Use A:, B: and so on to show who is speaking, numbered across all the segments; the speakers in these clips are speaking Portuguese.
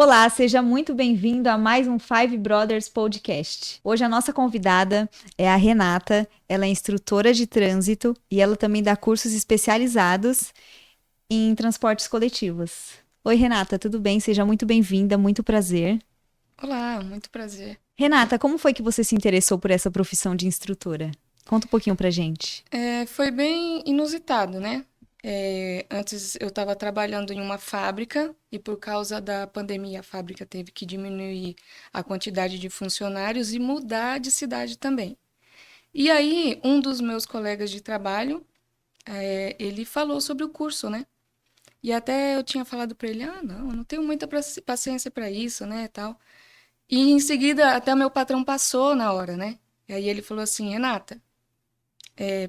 A: Olá, seja muito bem-vindo a mais um Five Brothers Podcast. Hoje a nossa convidada é a Renata, ela é instrutora de trânsito e ela também dá cursos especializados em transportes coletivos. Oi, Renata, tudo bem? Seja muito bem-vinda, muito prazer.
B: Olá, muito prazer.
A: Renata, como foi que você se interessou por essa profissão de instrutora? Conta um pouquinho pra gente.
B: Foi bem inusitado, né? Antes eu estava trabalhando em uma fábrica e por causa da pandemia a fábrica teve que diminuir a quantidade de funcionários e mudar de cidade também. E aí um dos meus colegas de trabalho, ele falou sobre o curso, né? E até eu tinha falado para ele, não, eu não tenho muita paciência para isso, né, tal. E em seguida até o meu patrão passou na hora, né? E aí ele falou assim, Renata,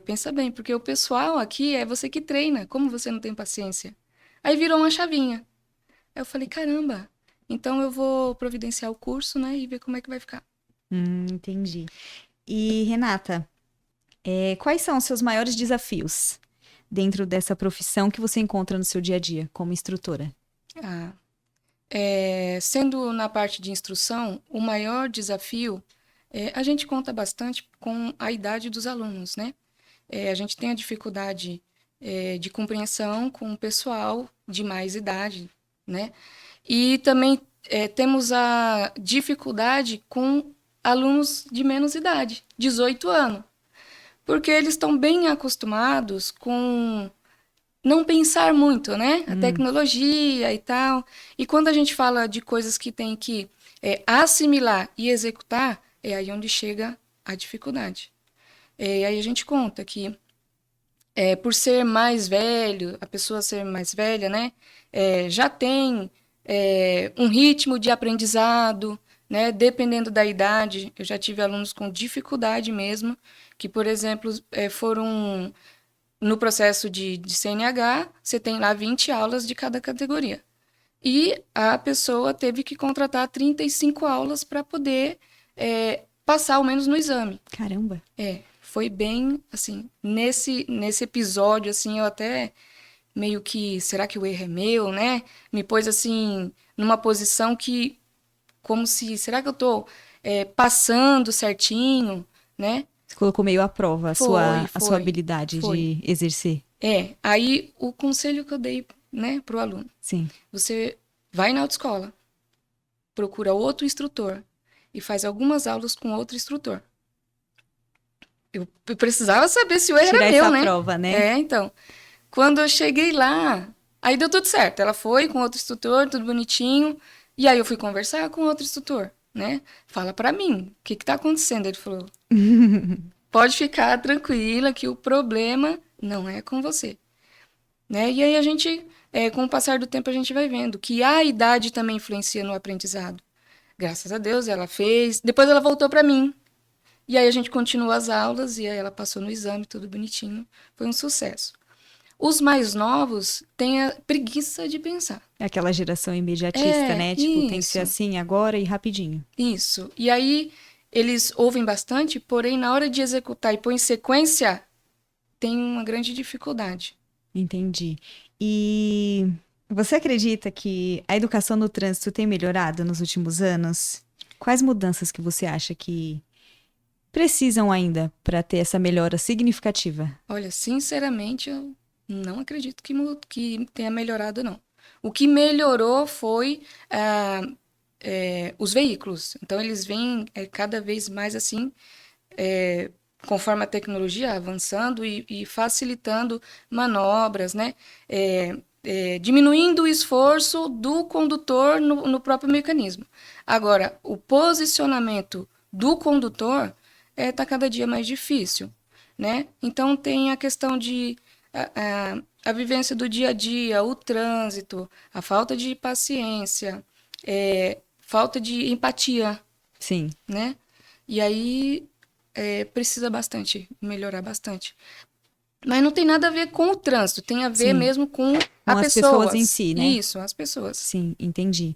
B: pensa bem, porque o pessoal aqui é você que treina, como você não tem paciência? Aí virou uma chavinha. Aí eu falei, caramba, então eu vou providenciar o curso, né, e ver como é que vai ficar.
A: Entendi. E, Renata, quais são os seus maiores desafios dentro dessa profissão que você encontra no seu dia a dia como instrutora?
B: Ah, sendo na parte de instrução, o maior desafio a gente conta bastante com a idade dos alunos, né? A gente tem a dificuldade de compreensão com o pessoal de mais idade, né? E também temos a dificuldade com alunos de menos idade, 18 anos, porque eles estão bem acostumados com não pensar muito, né? A
A: Hum,
B: tecnologia e tal. E quando a gente fala de coisas que tem que assimilar e executar, é aí onde chega a dificuldade. Aí a gente conta que por ser mais velho, a pessoa ser mais velha, né, já tem um ritmo de aprendizado, né, dependendo da idade. Eu já tive alunos com dificuldade mesmo, que, por exemplo, foram no processo de CNH, você tem lá 20 aulas de cada categoria. E a pessoa teve que contratar 35 aulas para poder passar ao menos no exame.
A: caramba.
B: Foi bem, assim, nesse episódio, assim, eu até meio que, será que o erro é meu, né? Me pôs, assim, numa posição que, como se, será que eu tô passando certinho, né?
A: Você colocou meio à prova a
B: Foi,
A: a sua
B: foi,
A: habilidade
B: foi.
A: de exercer.
B: Aí o conselho que eu dei, né, pro aluno,
A: Sim.
B: você vai na autoescola, procura outro instrutor e faz algumas aulas com outro instrutor. Eu precisava saber se o erro era
A: Tirar
B: meu,
A: essa
B: né?
A: prova, né?
B: Então. Quando eu cheguei lá, aí deu tudo certo. Ela foi com outro instrutor, tudo bonitinho. E aí eu fui conversar com outro instrutor, né? Fala pra mim, o que que tá acontecendo? Ele falou, pode ficar tranquila que o problema não é com você, né? E aí a gente, com o passar do tempo, a gente vai vendo que a idade também influencia no aprendizado. Graças a Deus, ela fez. Depois ela voltou pra mim. E aí a gente continuou as aulas e aí ela passou no exame, tudo bonitinho. Foi um sucesso. Os mais novos têm a preguiça de pensar.
A: É aquela geração imediatista, né? Tipo, tem que ser
B: Isso,
A: assim agora e rapidinho.
B: isso. E aí eles ouvem bastante, porém na hora de executar e pôr em sequência, tem uma grande dificuldade.
A: Entendi. E você acredita que a educação no trânsito tem melhorado nos últimos anos? Quais mudanças que você acha que precisam ainda para ter essa melhora significativa?
B: Olha, sinceramente, eu não acredito que tenha melhorado, não. O que melhorou foi os veículos. Então, eles vêm cada vez mais assim, conforme a tecnologia avançando e facilitando manobras, né? Diminuindo o esforço do condutor no próprio mecanismo. Agora, o posicionamento do condutor está cada dia mais difícil, né? Então, tem a questão de a vivência do dia a dia, o trânsito, a falta de paciência, falta de empatia,
A: Sim,
B: né? E aí precisa bastante, melhorar bastante. Mas não tem nada a ver com o trânsito, tem a ver
A: sim.
B: mesmo com
A: Com
B: as
A: as pessoas em
B: pessoas.
A: si, né?
B: Isso, as pessoas.
A: Sim, entendi.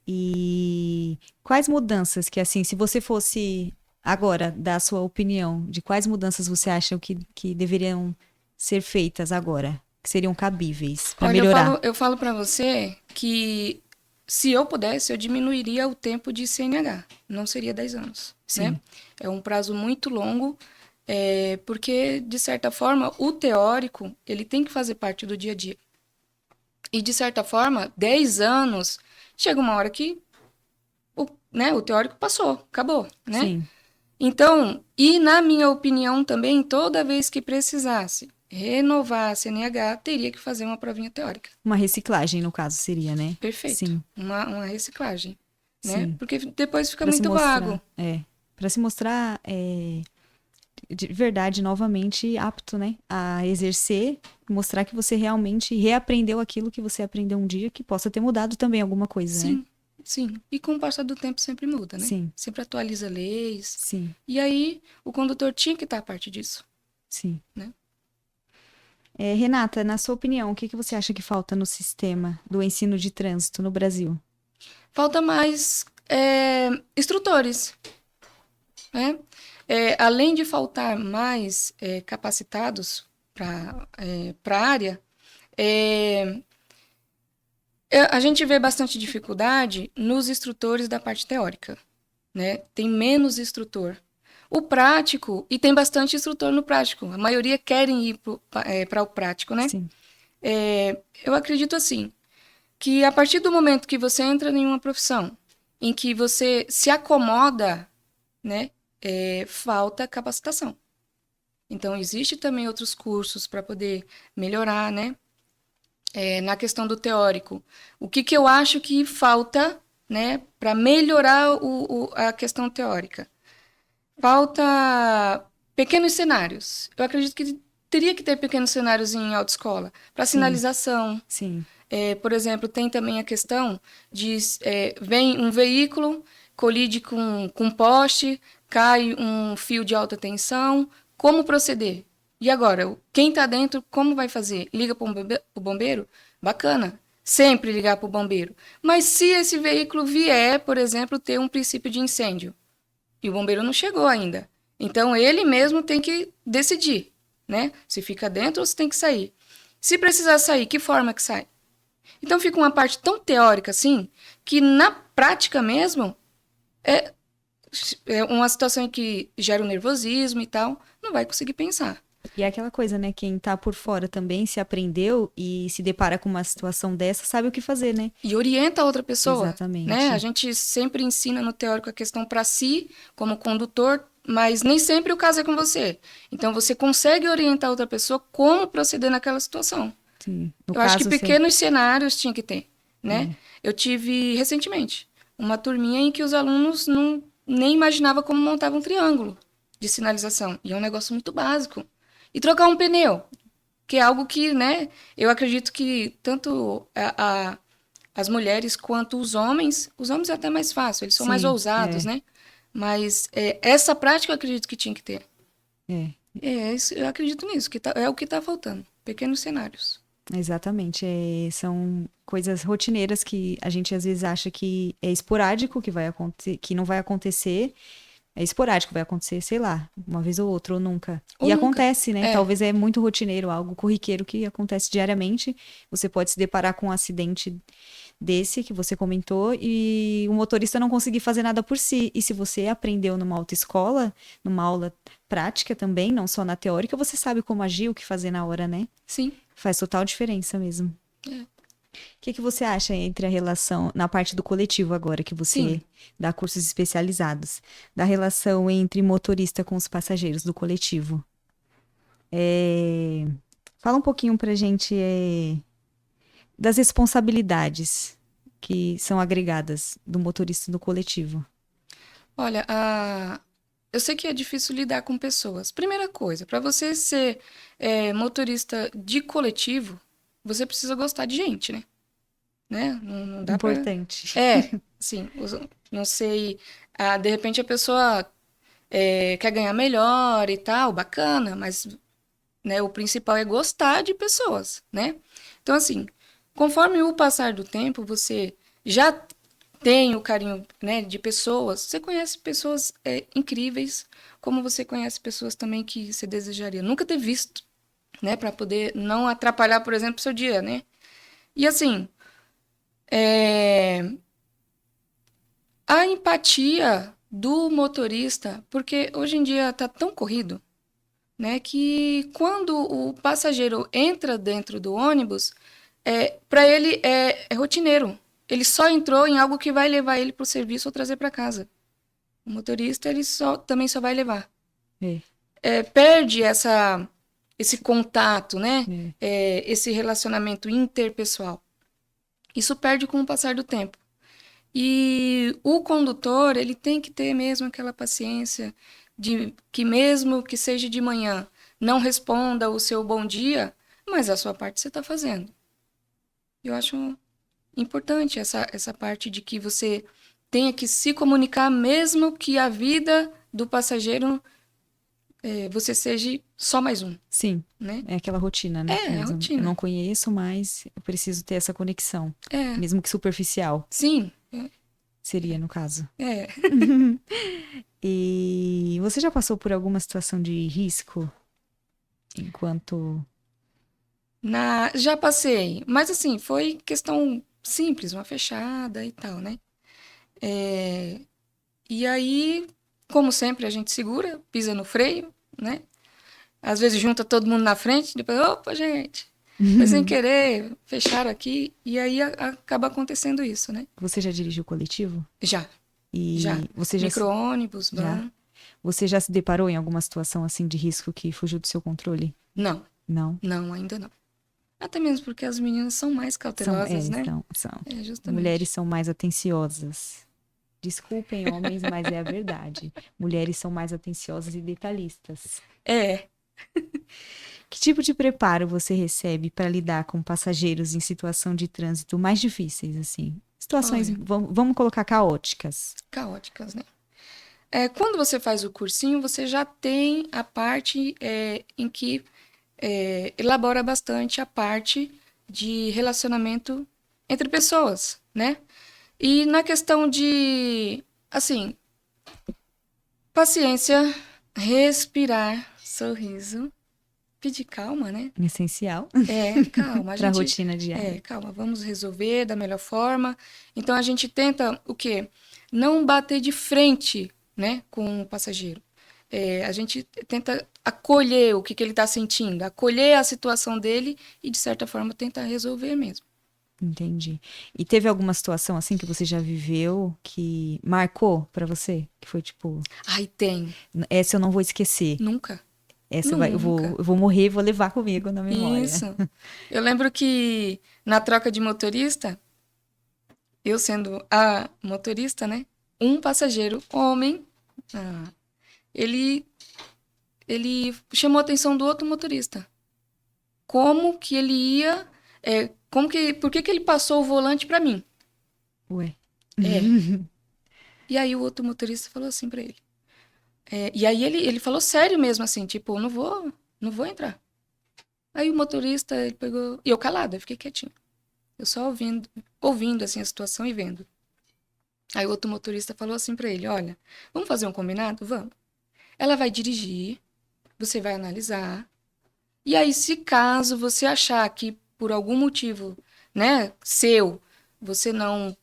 A: E quais mudanças que, assim, se você fosse agora dar a sua opinião, de quais mudanças você acha que deveriam ser feitas agora, que seriam cabíveis para
B: Olha,
A: melhorar?
B: eu falo para você que se eu pudesse, eu diminuiria o tempo de CNH. Não seria 10 anos,
A: Sim.
B: né? É um prazo muito longo, porque, de certa forma, o teórico, ele tem que fazer parte do dia a dia. E, de certa forma, 10 anos, chega uma hora que o teórico passou, acabou, né?
A: Sim.
B: Então, e na minha opinião também, toda vez que precisasse renovar a CNH, teria que fazer uma provinha teórica.
A: Uma reciclagem, no caso, seria, né?
B: Perfeito.
A: Sim,
B: Uma reciclagem, né?
A: sim.
B: Porque depois fica
A: Para se
B: muito
A: mostrar,
B: vago.
A: para se mostrar de verdade novamente apto, né, a exercer, mostrar que você realmente reaprendeu aquilo que você aprendeu um dia, que possa ter mudado também alguma coisa, né?
B: Sim, sim. E com o passar do tempo sempre muda, né?
A: Sim,
B: Sempre atualiza leis.
A: sim,
B: E aí, o condutor tinha que estar a parte disso,
A: sim.
B: né?
A: Renata, na sua opinião, o que que você acha que falta no sistema do ensino de trânsito no Brasil?
B: Falta mais instrutores, né? Além de faltar mais capacitados para a área, é, a gente vê bastante dificuldade nos instrutores da parte teórica, né? Tem menos instrutor. O prático, e tem bastante instrutor no prático, a maioria querem ir para o prático, né?
A: Sim,
B: Eu acredito assim, que a partir do momento que você entra em uma profissão em que você se acomoda, né, falta capacitação. Então, existe também outros cursos para poder melhorar, né? Na questão do teórico. O que eu acho que falta, né, para melhorar a questão teórica? Falta pequenos cenários. Eu acredito que teria que ter pequenos cenários em autoescola para
A: sim,
B: sinalização.
A: sim,
B: Por exemplo, tem também a questão de vem um veículo, colide com um poste, cai um fio de alta tensão, como proceder? E agora, quem está dentro, como vai fazer? Liga para o bombeiro? Bacana, sempre ligar para o bombeiro. Mas se esse veículo vier, por exemplo, ter um princípio de incêndio, e o bombeiro não chegou ainda, então ele mesmo tem que decidir, né? Se fica dentro ou se tem que sair. Se precisar sair, que forma que sai? Então fica uma parte tão teórica assim, que na prática mesmo é, é uma situação em que gera um nervosismo e tal, não vai conseguir pensar.
A: E é aquela coisa, né? Quem tá por fora também se aprendeu e se depara com uma situação dessa, sabe o que fazer, né?
B: E orienta a outra pessoa, né? A
A: Exatamente.
B: gente sempre ensina no teórico a questão para si, como condutor, mas nem sempre o caso é com você. Então você consegue orientar a outra pessoa como proceder naquela situação.
A: Sim. No
B: Eu acho que
A: caso, você.
B: pequenos cenários tinha que ter, né?
A: É,
B: Eu tive recentemente uma turminha em que os alunos não nem imaginavam como montar um triângulo de sinalização. E é um negócio muito básico. E trocar um pneu, que é algo que, né, eu acredito que tanto as mulheres quanto os homens é até mais fácil, eles são mais
A: sim,
B: ousados, né? Mas essa prática eu acredito que tinha que ter.
A: é.
B: Eu acredito nisso, que é o que está faltando. Pequenos cenários.
A: Exatamente. São coisas rotineiras que a gente às vezes acha que é esporádico, que vai acontecer, que não vai acontecer. É esporádico, vai acontecer, sei lá, uma vez ou outra, ou nunca.
B: Ou
A: E
B: nunca.
A: acontece, né?
B: É,
A: Talvez é muito rotineiro, algo corriqueiro que acontece diariamente. Você pode se deparar com um acidente desse que você comentou e o motorista não conseguir fazer nada por si. E se você aprendeu numa autoescola, numa aula prática também, não só na teórica, você sabe como agir, o que fazer na hora, né?
B: sim.
A: Faz total diferença mesmo.
B: É.
A: O que que você acha entre a relação, na parte do coletivo agora, que você
B: Sim.
A: dá cursos especializados, da relação entre motorista com os passageiros do coletivo? É, Fala um pouquinho pra gente, das responsabilidades que são agregadas do motorista do coletivo.
B: Olha, eu sei que é difícil lidar com pessoas. Primeira coisa, para você ser motorista de coletivo, você precisa gostar de gente, né? Não dá para.
A: Importante.
B: Sim. Não sei. De repente a pessoa quer ganhar melhor e tal, bacana, mas né, o principal é gostar de pessoas, né? Então, assim, conforme o passar do tempo, você já tem o carinho, né, de pessoas. Você conhece pessoas incríveis, como você conhece pessoas também que você desejaria nunca ter visto, né, para poder não atrapalhar, por exemplo, o seu dia, né? E assim, a empatia do motorista, porque hoje em dia tá tão corrido, né, que quando o passageiro entra dentro do ônibus, para ele é rotineiro. Ele só entrou em algo que vai levar ele para o serviço ou trazer para casa. O motorista, ele também só vai levar. Perde esse contato, né? Esse relacionamento interpessoal. Isso perde com o passar do tempo. E o condutor, ele tem que ter mesmo aquela paciência de que mesmo que seja de manhã, não responda o seu bom dia, mas a sua parte você está fazendo. Eu acho importante essa parte de que você tenha que se comunicar, mesmo que a vida do passageiro você seja só mais um.
A: Sim,
B: né?
A: É aquela rotina, né?
B: É a rotina.
A: Eu não conheço, mas eu preciso ter essa conexão.
B: É.
A: Mesmo que superficial.
B: Sim.
A: Seria, no caso.
B: É.
A: E você já passou por alguma situação de risco? Enquanto...
B: Já passei, mas assim, foi questão simples, uma fechada e tal, né? E aí, como sempre, a gente segura, pisa no freio, né? Às vezes junta todo mundo na frente, depois, opa, gente, foi sem querer, fecharam aqui, e aí acaba acontecendo isso, né?
A: Você já dirigiu coletivo?
B: Já.
A: E
B: Já.
A: Você
B: Micro-ônibus, van.
A: Você já se deparou em alguma situação assim de risco que fugiu do seu controle?
B: Não.
A: Não?
B: Não, ainda não. Até mesmo porque as meninas são mais cautelosas, né?
A: São.
B: Justamente.
A: Mulheres são mais atenciosas. Desculpem, homens, mas é a verdade. Mulheres são mais atenciosas e detalhistas. Que tipo de preparo você recebe para lidar com passageiros em situação de trânsito mais difíceis, assim? Situações, vamos colocar caóticas.
B: Caóticas, né? Quando você faz o cursinho, você já tem a parte em que elabora bastante a parte de relacionamento entre pessoas, né? E na questão de, assim, paciência, respirar, sorriso, pedir calma, né?
A: Essencial.
B: Calma.
A: Para a rotina diária.
B: Calma, vamos resolver da melhor forma. Então, a gente tenta o quê? Não bater de frente, né, com o passageiro. A gente tenta acolher o que ele está sentindo, acolher a situação dele e, de certa forma, tentar resolver mesmo.
A: Entendi. E teve alguma situação assim que você já viveu que marcou pra você? Que foi tipo,
B: Ai, tem.
A: essa eu não vou esquecer.
B: Nunca.
A: Essa
B: Nunca.
A: eu vou morrer e vou levar comigo na memória.
B: Isso. Eu lembro que na troca de motorista, eu sendo a motorista, né? Um passageiro, homem, ele chamou a atenção do outro motorista. Como que ele ia... por que ele passou o volante pra mim?
A: Ué.
B: E aí o outro motorista falou assim pra ele. E aí ele falou sério mesmo, assim, tipo, não vou entrar. Aí o motorista, ele pegou... E eu calada, eu fiquei quietinha. Eu só ouvindo assim, a situação e vendo. Aí o outro motorista falou assim pra ele, olha, vamos fazer um combinado? Vamos. Ela vai dirigir, você vai analisar, e aí se caso você achar que por algum motivo, né, seu, você não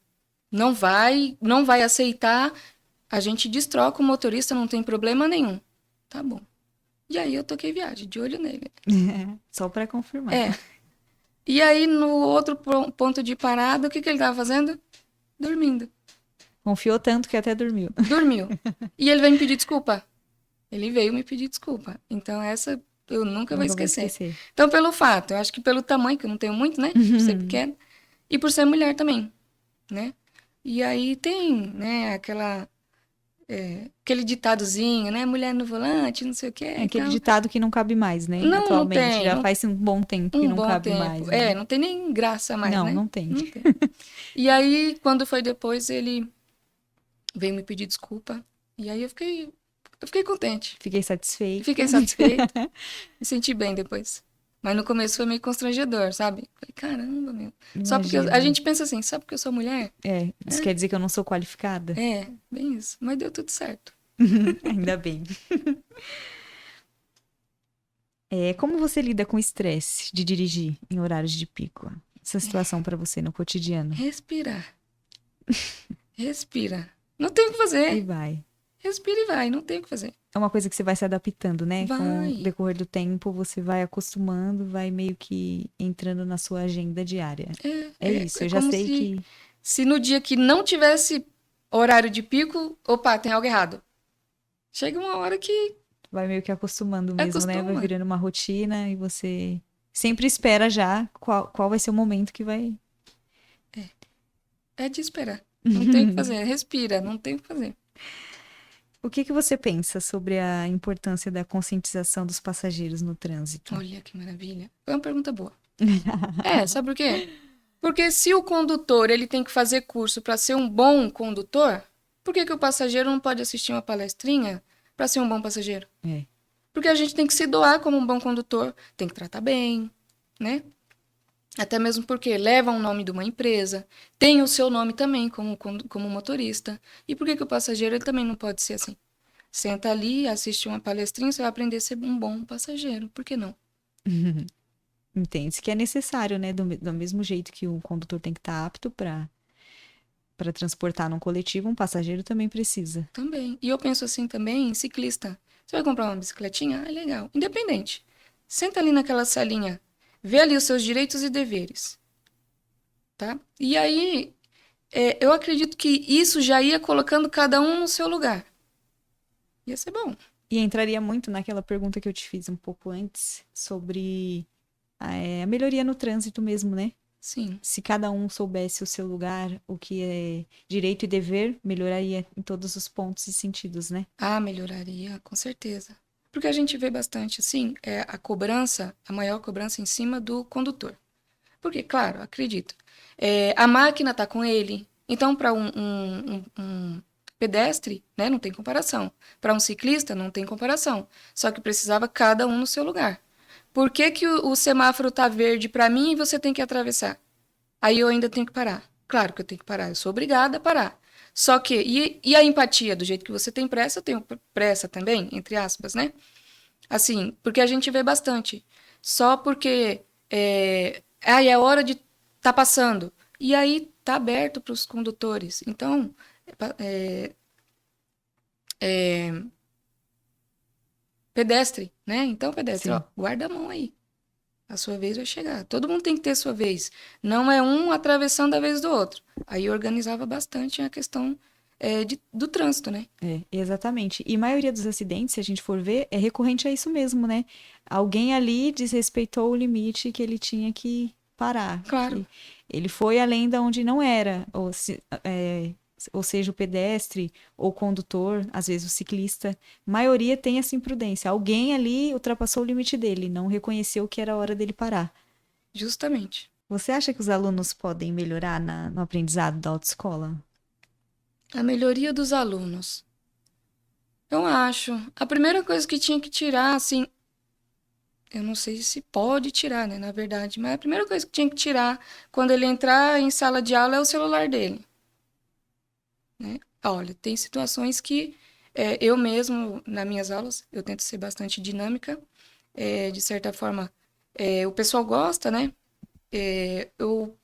B: vai aceitar, a gente destroca o motorista, não tem problema nenhum. Tá bom. E aí eu toquei viagem, de olho nele.
A: Só pra confirmar.
B: E aí no outro ponto de parada, o que ele tava fazendo? Dormindo.
A: Confiou tanto que até dormiu.
B: Dormiu. E ele veio me pedir desculpa. Ele veio me pedir desculpa. Então essa eu nunca vou esquecer. Então pelo fato, eu acho que pelo tamanho, que eu não tenho muito, né? Por ser pequena. E por ser mulher também, né? E aí tem, né, aquele ditadozinho, né? Mulher no volante, não sei o quê.
A: Aquele ditado que não cabe mais, né?
B: Não,
A: atualmente.
B: não tem,
A: já faz um bom tempo que não cabe mais. Né?
B: Não tem nem graça mais, né?
A: Não tem.
B: Não tem. E aí, quando foi depois, ele veio me pedir desculpa. E aí eu fiquei contente.
A: Fiquei satisfeita.
B: Me senti bem depois. Mas no começo foi meio constrangedor, sabe? Falei, caramba, meu.
A: Imagina.
B: Só porque a gente pensa assim, só porque eu sou mulher?
A: Isso quer dizer que eu não sou qualificada?
B: Bem isso. Mas deu tudo certo.
A: Ainda bem. Como você lida com o estresse de dirigir em horários de pico? Essa situação pra você no cotidiano?
B: Respira. Não tem o que
A: E
B: fazer.
A: vai.
B: Respira e vai, não tem o que fazer.
A: É uma coisa que você vai se adaptando, né? Com o
B: Vai.
A: decorrer do tempo, você vai acostumando, vai meio que entrando na sua agenda diária. É isso,
B: É
A: eu já
B: como
A: sei que
B: se no dia que não tivesse horário de pico, opa, tem algo errado. Chega uma hora que
A: vai meio que acostumando mesmo, né? Vai
B: acostuma.
A: virando uma rotina e você sempre espera já qual vai ser o momento que vai.
B: É de esperar. Não tem o que fazer. Respira, não tem o que fazer.
A: O que que você pensa sobre a importância da conscientização dos passageiros no trânsito?
B: Olha que maravilha. Foi uma pergunta boa. Sabe por quê? Porque se o condutor ele tem que fazer curso para ser um bom condutor, por que que o passageiro não pode assistir uma palestrinha para ser um bom passageiro?
A: É.
B: Porque a gente tem que se doar como um bom condutor, tem que tratar bem, né? Até mesmo porque leva o nome de uma empresa, tem o seu nome também como motorista. E por que que o passageiro ele também não pode ser assim? Senta ali, assiste uma palestrinha, você vai aprender a ser um bom passageiro. Por que não?
A: Entende-se que é necessário, né? Do mesmo jeito que o condutor tem que estar apto para transportar num coletivo, um passageiro também precisa.
B: Também. E eu penso assim também em ciclista. Você vai comprar uma bicicletinha? Ah, legal. Independente. Senta ali naquela salinha, vê ali os seus direitos e deveres, tá? E aí, eu acredito que isso já ia colocando cada um no seu lugar. Ia ser bom.
A: E entraria muito naquela pergunta que eu te fiz um pouco antes sobre a melhoria no trânsito mesmo, né?
B: Sim.
A: Se cada um soubesse o seu lugar, o que é direito e dever, melhoraria em todos os pontos e sentidos, né?
B: Ah, melhoraria, com certeza. Porque a gente vê bastante, assim, a cobrança, a maior cobrança em cima do condutor. Porque, claro, acredito, a máquina está com ele. Então, para um pedestre, né, não tem comparação. Para um ciclista, não tem comparação. Só que precisava cada um no seu lugar. Por que que o semáforo está verde para mim e você tem que atravessar? Aí eu ainda tenho que parar. Claro que eu tenho que parar, eu sou obrigada a parar. Só que, e a empatia? Do jeito que você tem pressa, eu tenho pressa também, entre aspas, né? Assim, porque a gente vê bastante. Só porque é hora de tá passando. E aí tá aberto para os condutores. Então, pedestre, né? Então, pedestre, ó,
A: Sim.
B: guarda a mão aí. A sua vez vai chegar. Todo mundo tem que ter a sua vez. Não é um atravessando a vez do outro. Aí organizava bastante a questão do trânsito, né?
A: É, exatamente. E a maioria dos acidentes, se a gente for ver, é recorrente a isso mesmo, né? Alguém ali desrespeitou o limite que ele tinha que parar,
B: Claro,
A: que ele foi além da onde não era, ou seja, o pedestre ou o condutor, às vezes o ciclista, a maioria tem essa imprudência. Alguém ali ultrapassou o limite dele, não reconheceu que era a hora dele parar.
B: justamente.
A: Você acha que os alunos podem melhorar no aprendizado da autoescola?
B: A melhoria dos alunos. Eu acho. A primeira coisa que tinha que tirar, assim, eu não sei se pode tirar, né, na verdade, mas a primeira coisa que tinha que tirar quando ele entrar em sala de aula é o celular dele, né? Olha, tem situações que eu mesmo, nas minhas aulas, eu tento ser bastante dinâmica, de certa forma, o pessoal gosta, né? Eu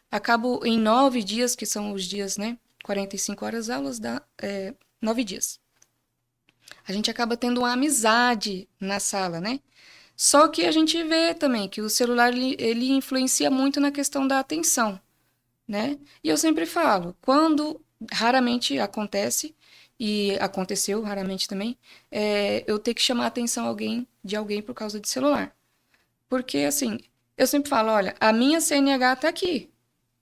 B: acabo em 9 dias, que são os dias, né? 45 horas aulas, dá 9 dias. A gente acaba tendo uma amizade na sala, né? Só que a gente vê também que o celular ele influencia muito na questão da atenção, né? E eu sempre falo, quando raramente acontece, e aconteceu raramente também, eu ter que chamar a atenção de alguém por causa de celular. Porque, assim, eu sempre falo, olha, a minha CNH tá aqui,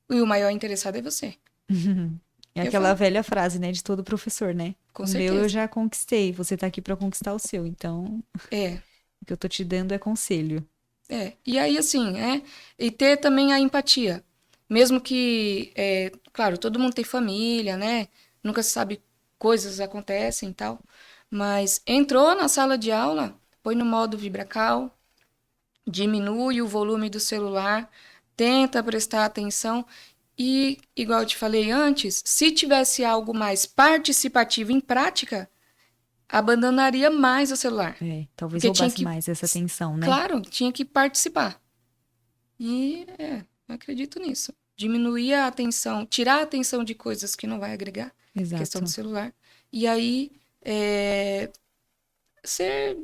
B: e o maior interessado é você.
A: É
B: Eu
A: aquela
B: falo,
A: velha frase, né, de todo professor, né?
B: com
A: O meu eu
B: certeza.
A: já conquistei, você tá aqui pra conquistar o seu, então
B: É,
A: o que eu tô te dando é conselho.
B: E aí, assim, e ter também a empatia. Mesmo que, claro, todo mundo tem família, né? Nunca se sabe, coisas acontecem e tal. Mas entrou na sala de aula, põe no modo vibracal, diminui o volume do celular, tenta prestar atenção. E, igual eu te falei antes, se tivesse algo mais participativo em prática, abandonaria mais o celular.
A: É, talvez
B: Porque tinha
A: roubasse
B: que,
A: mais essa atenção, né?
B: claro, tinha que participar. E eu acredito nisso. Diminuir a atenção, tirar a atenção de coisas que não vai agregar questão
A: Exato.
B: do celular. E aí, ser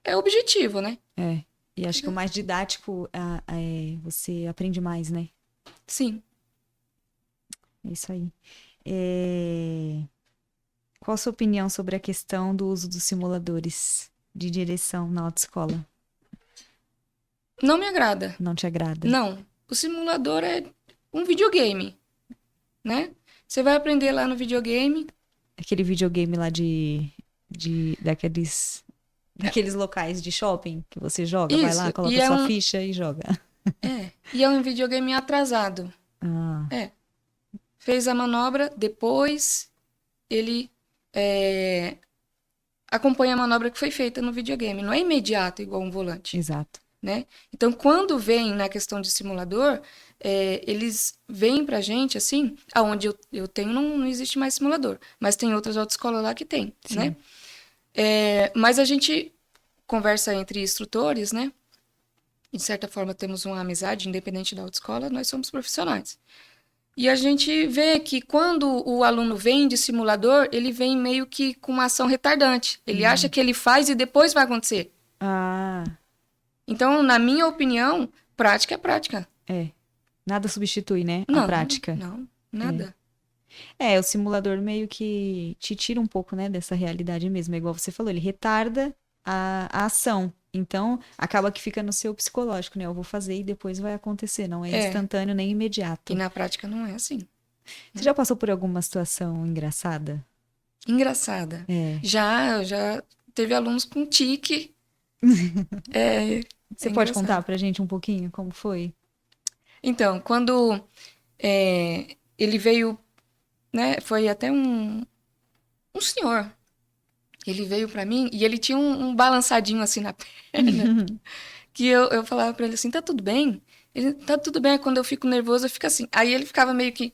B: é objetivo, né?
A: É. E acho que o mais didático você aprende mais, né?
B: Sim.
A: É isso aí. É, Qual a sua opinião sobre a questão do uso dos simuladores de direção na autoescola?
B: Não me agrada.
A: Não te agrada?
B: Não. O simulador é um videogame, né? Você vai aprender lá no videogame.
A: Aquele videogame lá daqueles locais de shopping que você joga, vai lá,
B: Isso.
A: coloca sua ficha e joga.
B: E é um videogame atrasado.
A: Ah,
B: É. Fez a manobra, depois ele é, acompanha a manobra que foi feita no videogame. Não é imediato igual um volante,
A: exato.
B: né? Então, quando vem na questão de simulador, eles vêm pra gente, assim, aonde eu tenho não existe mais simulador, mas tem outras autoescolas lá que tem, né?
A: Sim.
B: Mas a gente conversa entre instrutores, né? E, de certa forma, temos uma amizade, independente da autoescola, nós somos profissionais. E a gente vê que quando o aluno vem de simulador, ele vem meio que com uma ação retardante. Ele acha que ele faz e depois vai acontecer.
A: Ah,
B: Então, na minha opinião, prática é prática.
A: é. Nada substitui, né? A
B: Não,
A: prática.
B: não, nada.
A: O simulador meio que te tira um pouco, né, dessa realidade mesmo. É igual você falou, ele retarda a ação. Então, acaba que fica no seu psicológico, né? Eu vou fazer e depois vai acontecer. Não é
B: É,
A: instantâneo nem
B: e
A: imediato.
B: na prática não é assim.
A: Você já passou por alguma situação engraçada?
B: Engraçada.
A: É.
B: Já teve alunos com tique. É,
A: Você
B: é
A: pode contar
B: engraçado.
A: pra gente um pouquinho como foi?
B: Então, quando ele veio, né, foi até um senhor. Ele veio pra mim e ele tinha um balançadinho assim na perna, que eu falava pra ele assim, tá tudo bem? Ele, tá tudo bem. Aí quando eu fico nervoso, eu fico assim. Aí ele ficava meio que...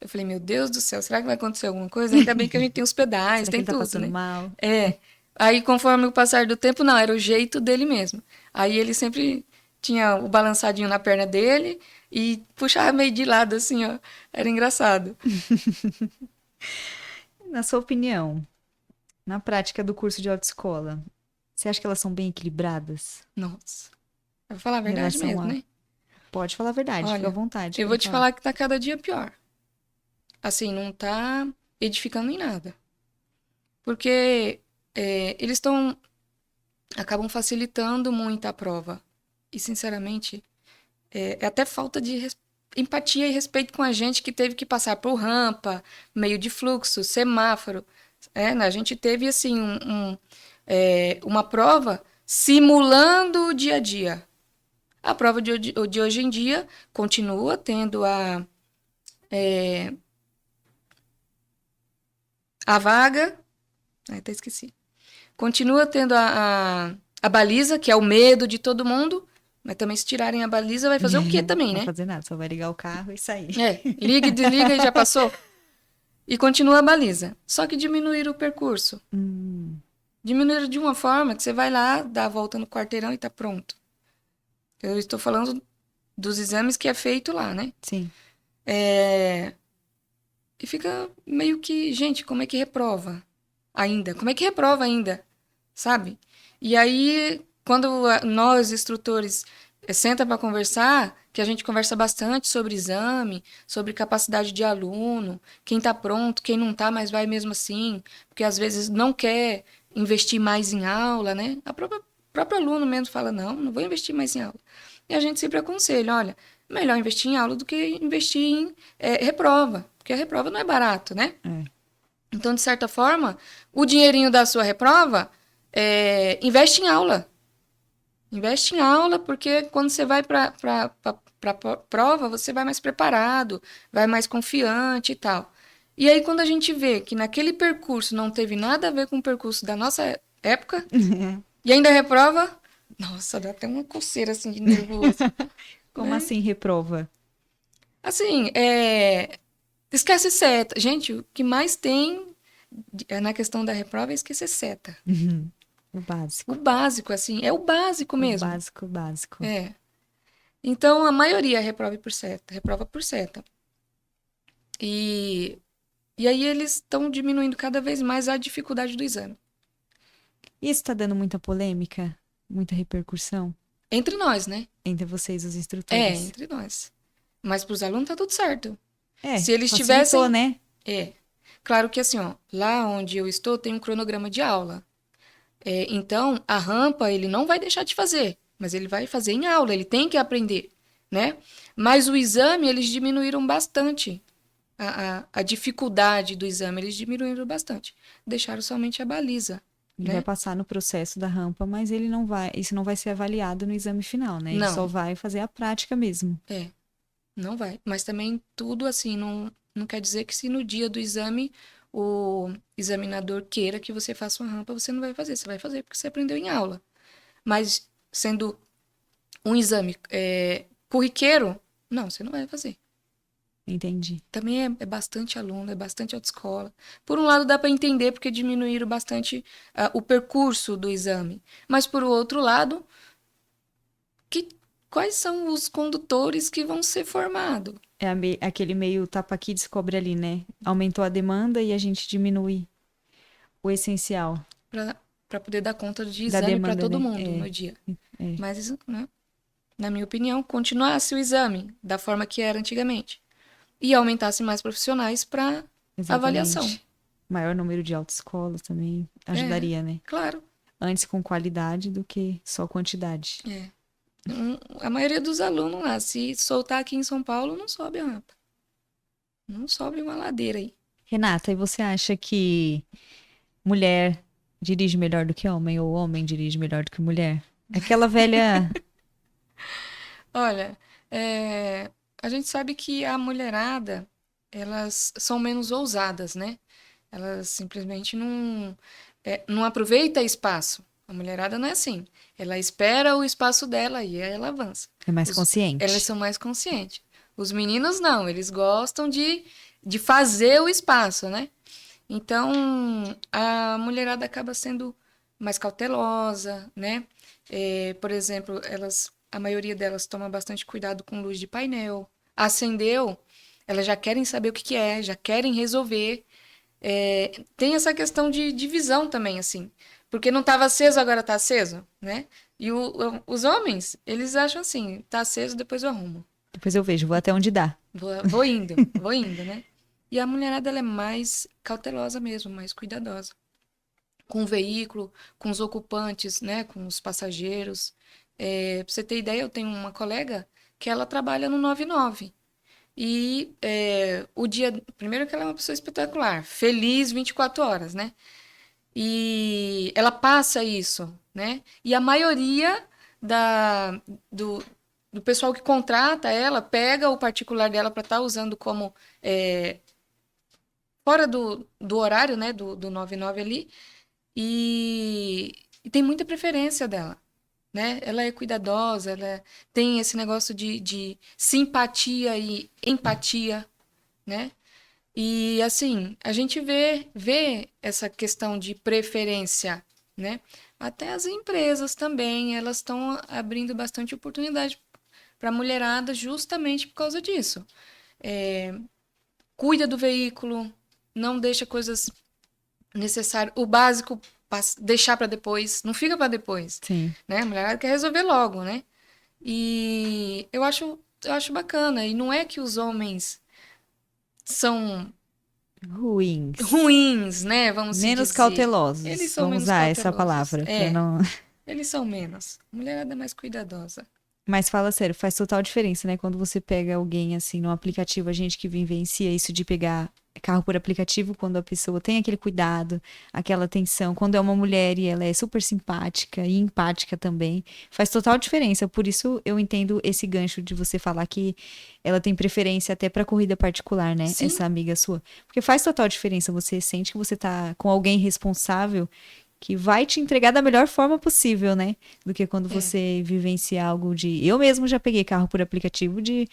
B: Eu falei, meu Deus do céu, será que vai acontecer alguma coisa? Ainda bem que a gente tem os pedais,
A: Será que
B: tem
A: ele tá
B: tudo,
A: passando
B: né?
A: mal?
B: É. Aí, conforme o passar do tempo, não, era o jeito dele mesmo. Aí ele sempre tinha o balançadinho na perna dele e puxava meio de lado, assim, ó. Era engraçado.
A: Na sua opinião, na prática do curso de autoescola, você acha que elas são bem equilibradas
B: Nossa. Eu vou falar a
A: em
B: verdade
A: relação
B: mesmo,
A: a...
B: né?
A: Pode falar a verdade, fica à
B: Olha,
A: vontade
B: eu vou
A: pra
B: te
A: falar.
B: falar que tá cada dia pior. Assim, não tá edificando em nada. Porque eles acabam facilitando muito a prova. E, sinceramente, é até falta de empatia e respeito com a gente que teve que passar por rampa, meio de fluxo, semáforo. Né? A gente teve, assim, uma prova simulando o dia a dia. A prova de hoje em dia continua tendo a vaga. Até esqueci. Continua tendo a baliza, que é o medo de todo mundo. Mas também, se tirarem a baliza, vai fazer o quê
A: Não
B: também,
A: vai
B: né?
A: fazer nada, só vai ligar o carro e sair.
B: Liga e desliga e já passou. E continua a baliza. Só que diminuíram o percurso.
A: Hum,
B: Diminuíram de uma forma que você vai lá, dá a volta no quarteirão e tá pronto. Eu estou falando dos exames que é feito lá, né?
A: sim.
B: E fica meio que, gente, como é que reprova ainda? Como é que reprova ainda? Sabe? E aí, quando nós, instrutores, senta para conversar, que a gente conversa bastante sobre exame, sobre capacidade de aluno, quem está pronto, quem não está, mas vai mesmo assim, porque às vezes não quer investir mais em aula, né? Próprio aluno mesmo fala, não vou investir mais em aula. E a gente sempre aconselha, olha, melhor investir em aula do que investir em reprova, porque a reprova não é barato, né?
A: É.
B: Então, de certa forma, o dinheirinho da sua reprova, investe em aula. Investe em aula, porque quando você vai para a prova, você vai mais preparado, vai mais confiante e tal. E aí, quando a gente vê que naquele percurso não teve nada a ver com o percurso da nossa época, e ainda reprova, nossa, dá até uma coceira assim de nervoso,
A: Como
B: né?
A: assim reprova?
B: Assim, esquece seta. Gente, o que mais tem na questão da reprova é esquecer seta.
A: O
B: O
A: básico.
B: básico, assim, é o básico
A: O
B: mesmo.
A: básico, o básico.
B: É. Então, a maioria reprova por seta. Reprova por seta. E E aí eles estão diminuindo cada vez mais a dificuldade do exame.
A: Isso tá dando muita polêmica, muita repercussão
B: Entre nós, né?
A: entre vocês, os instrutores.
B: Entre nós. Mas para os alunos tá tudo certo.
A: É,
B: Se eles
A: facilitou,
B: tivessem...
A: né?
B: Claro que assim, ó, lá onde eu estou tem um cronograma de aula. Então, a rampa ele não vai deixar de fazer, mas ele vai fazer em aula, ele tem que aprender, né? Mas o exame, eles diminuíram bastante. A dificuldade do exame, eles diminuíram bastante. Deixaram somente a baliza,
A: Ele vai
B: né?
A: passar no processo da rampa, mas ele não vai, isso não vai ser avaliado no exame final, né? Ele só
B: Não,
A: vai fazer a prática mesmo.
B: não vai. Mas também tudo assim, não quer dizer que se no dia do exame o examinador queira que você faça uma rampa, você não vai fazer. Você vai fazer porque você aprendeu em aula. Mas sendo um exame corriqueiro, não, você não vai fazer.
A: Entendi.
B: Também é bastante aluno, é bastante autoescola. Por um lado, dá para entender porque diminuíram bastante o percurso do exame. Mas, por outro lado, que, quais são os condutores que vão ser formados?
A: É aquele meio tapa aqui, descobre ali, né? Aumentou a demanda e a gente diminui o essencial
B: Para poder dar conta de
A: da
B: exame para
A: demanda,
B: todo
A: né?
B: mundo no dia.
A: É,
B: Mas, né, na minha opinião, continuasse o exame da forma que era antigamente e aumentasse mais profissionais para avaliação.
A: exatamente. Maior número de autoescolas também
B: É,
A: ajudaria, né?
B: claro.
A: Antes com qualidade do que só quantidade.
B: A maioria dos alunos lá, se soltar aqui em São Paulo, não sobe a rampa. Não sobe uma ladeira aí.
A: Renata, e você acha que mulher dirige melhor do que homem ou homem dirige melhor do que mulher? Aquela velha.
B: Olha, a gente sabe que a mulherada, elas são menos ousadas, né? Elas simplesmente não aproveita espaço. A mulherada não é assim. Ela espera o espaço dela e aí ela avança.
A: É mais
B: Elas
A: consciente.
B: são mais conscientes. Os meninos não, eles gostam de fazer o espaço, né? Então, a mulherada acaba sendo mais cautelosa, né? Por exemplo, a maioria delas toma bastante cuidado com luz de painel. Acendeu, elas já querem saber o que que é, já querem resolver. Tem essa questão de visão também, assim. Porque não estava aceso, agora está aceso, né? E os homens, eles acham assim, tá aceso, depois eu arrumo.
A: Depois eu vejo, vou até onde dá.
B: Vou indo, né? E a mulherada, ela é mais cautelosa mesmo, mais cuidadosa. Com o veículo, com os ocupantes, né? Com os passageiros. Pra você ter ideia, eu tenho uma colega que ela trabalha no 99. E o dia... Primeiro que ela é uma pessoa espetacular, feliz 24 horas, né? E ela passa isso, né? E a maioria do, do pessoal que contrata ela pega o particular dela para estar usando como fora do horário, né? Do 99 ali. E tem muita preferência dela, né? Ela é cuidadosa, ela tem esse negócio de simpatia e empatia, né? E assim, a gente vê essa questão de preferência, né? Até as empresas também, elas estão abrindo bastante oportunidade para a mulherada justamente por causa disso. Cuida do veículo, não deixa coisas necessárias, o básico deixar para depois, não fica para depois,
A: Sim.
B: né? A mulherada quer resolver logo, né? E eu acho bacana. E não é que os homens são
A: Ruins.
B: ruins, né? Vamos se
A: Menos
B: dizer. Eles
A: cautelosos.
B: são
A: Vamos
B: menos
A: usar essa
B: cautelosos.
A: palavra para não.
B: Eles são menos. A mulherada é mais cuidadosa.
A: Mas fala sério, faz total diferença, né? Quando você pega alguém assim no aplicativo, a gente que vivencia isso de pegar carro por aplicativo, quando a pessoa tem aquele cuidado, aquela atenção, quando é uma mulher e ela é super simpática e empática também, faz total diferença. Por isso eu entendo esse gancho de você falar que ela tem preferência até para corrida particular, né?
B: Sim.
A: Essa amiga sua. Porque faz total diferença, você sente que você tá com alguém responsável que vai te entregar da melhor forma possível, né? Do que quando você vivencia algo de... Eu mesmo já peguei carro por aplicativo de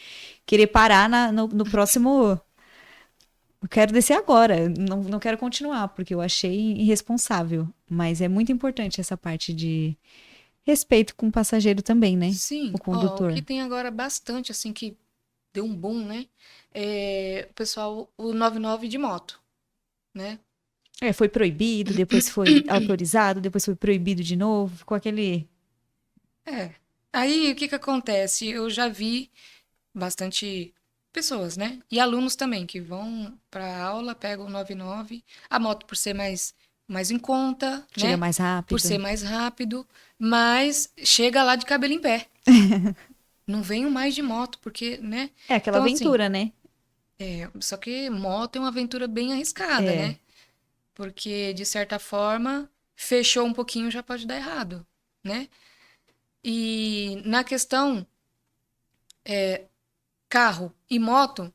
A: querer parar no próximo... Eu quero descer agora, não quero continuar, porque eu achei irresponsável. Mas é muito importante essa parte de respeito com o passageiro também, né?
B: Sim.
A: O
B: Ó, o
A: condutor.
B: que tem agora bastante, assim, que deu um boom, né? O pessoal, o 99 de moto. né?
A: Foi proibido, depois foi autorizado, depois foi proibido de novo. Ficou aquele.
B: É. Aí, o que que acontece? Eu já vi bastante pessoas, né? E alunos também, que vão para aula, pegam o 99, a moto por ser mais em conta,
A: Chega
B: né?
A: mais
B: Por
A: rápido.
B: ser mais rápido, mas chega lá de cabelo em pé. Não venho mais de moto, porque, né?
A: É aquela
B: Então, assim,
A: aventura, né?
B: só que moto é uma aventura bem arriscada,
A: É.
B: né? Porque, de certa forma, fechou um pouquinho já pode dar errado, né? E na questão carro e moto,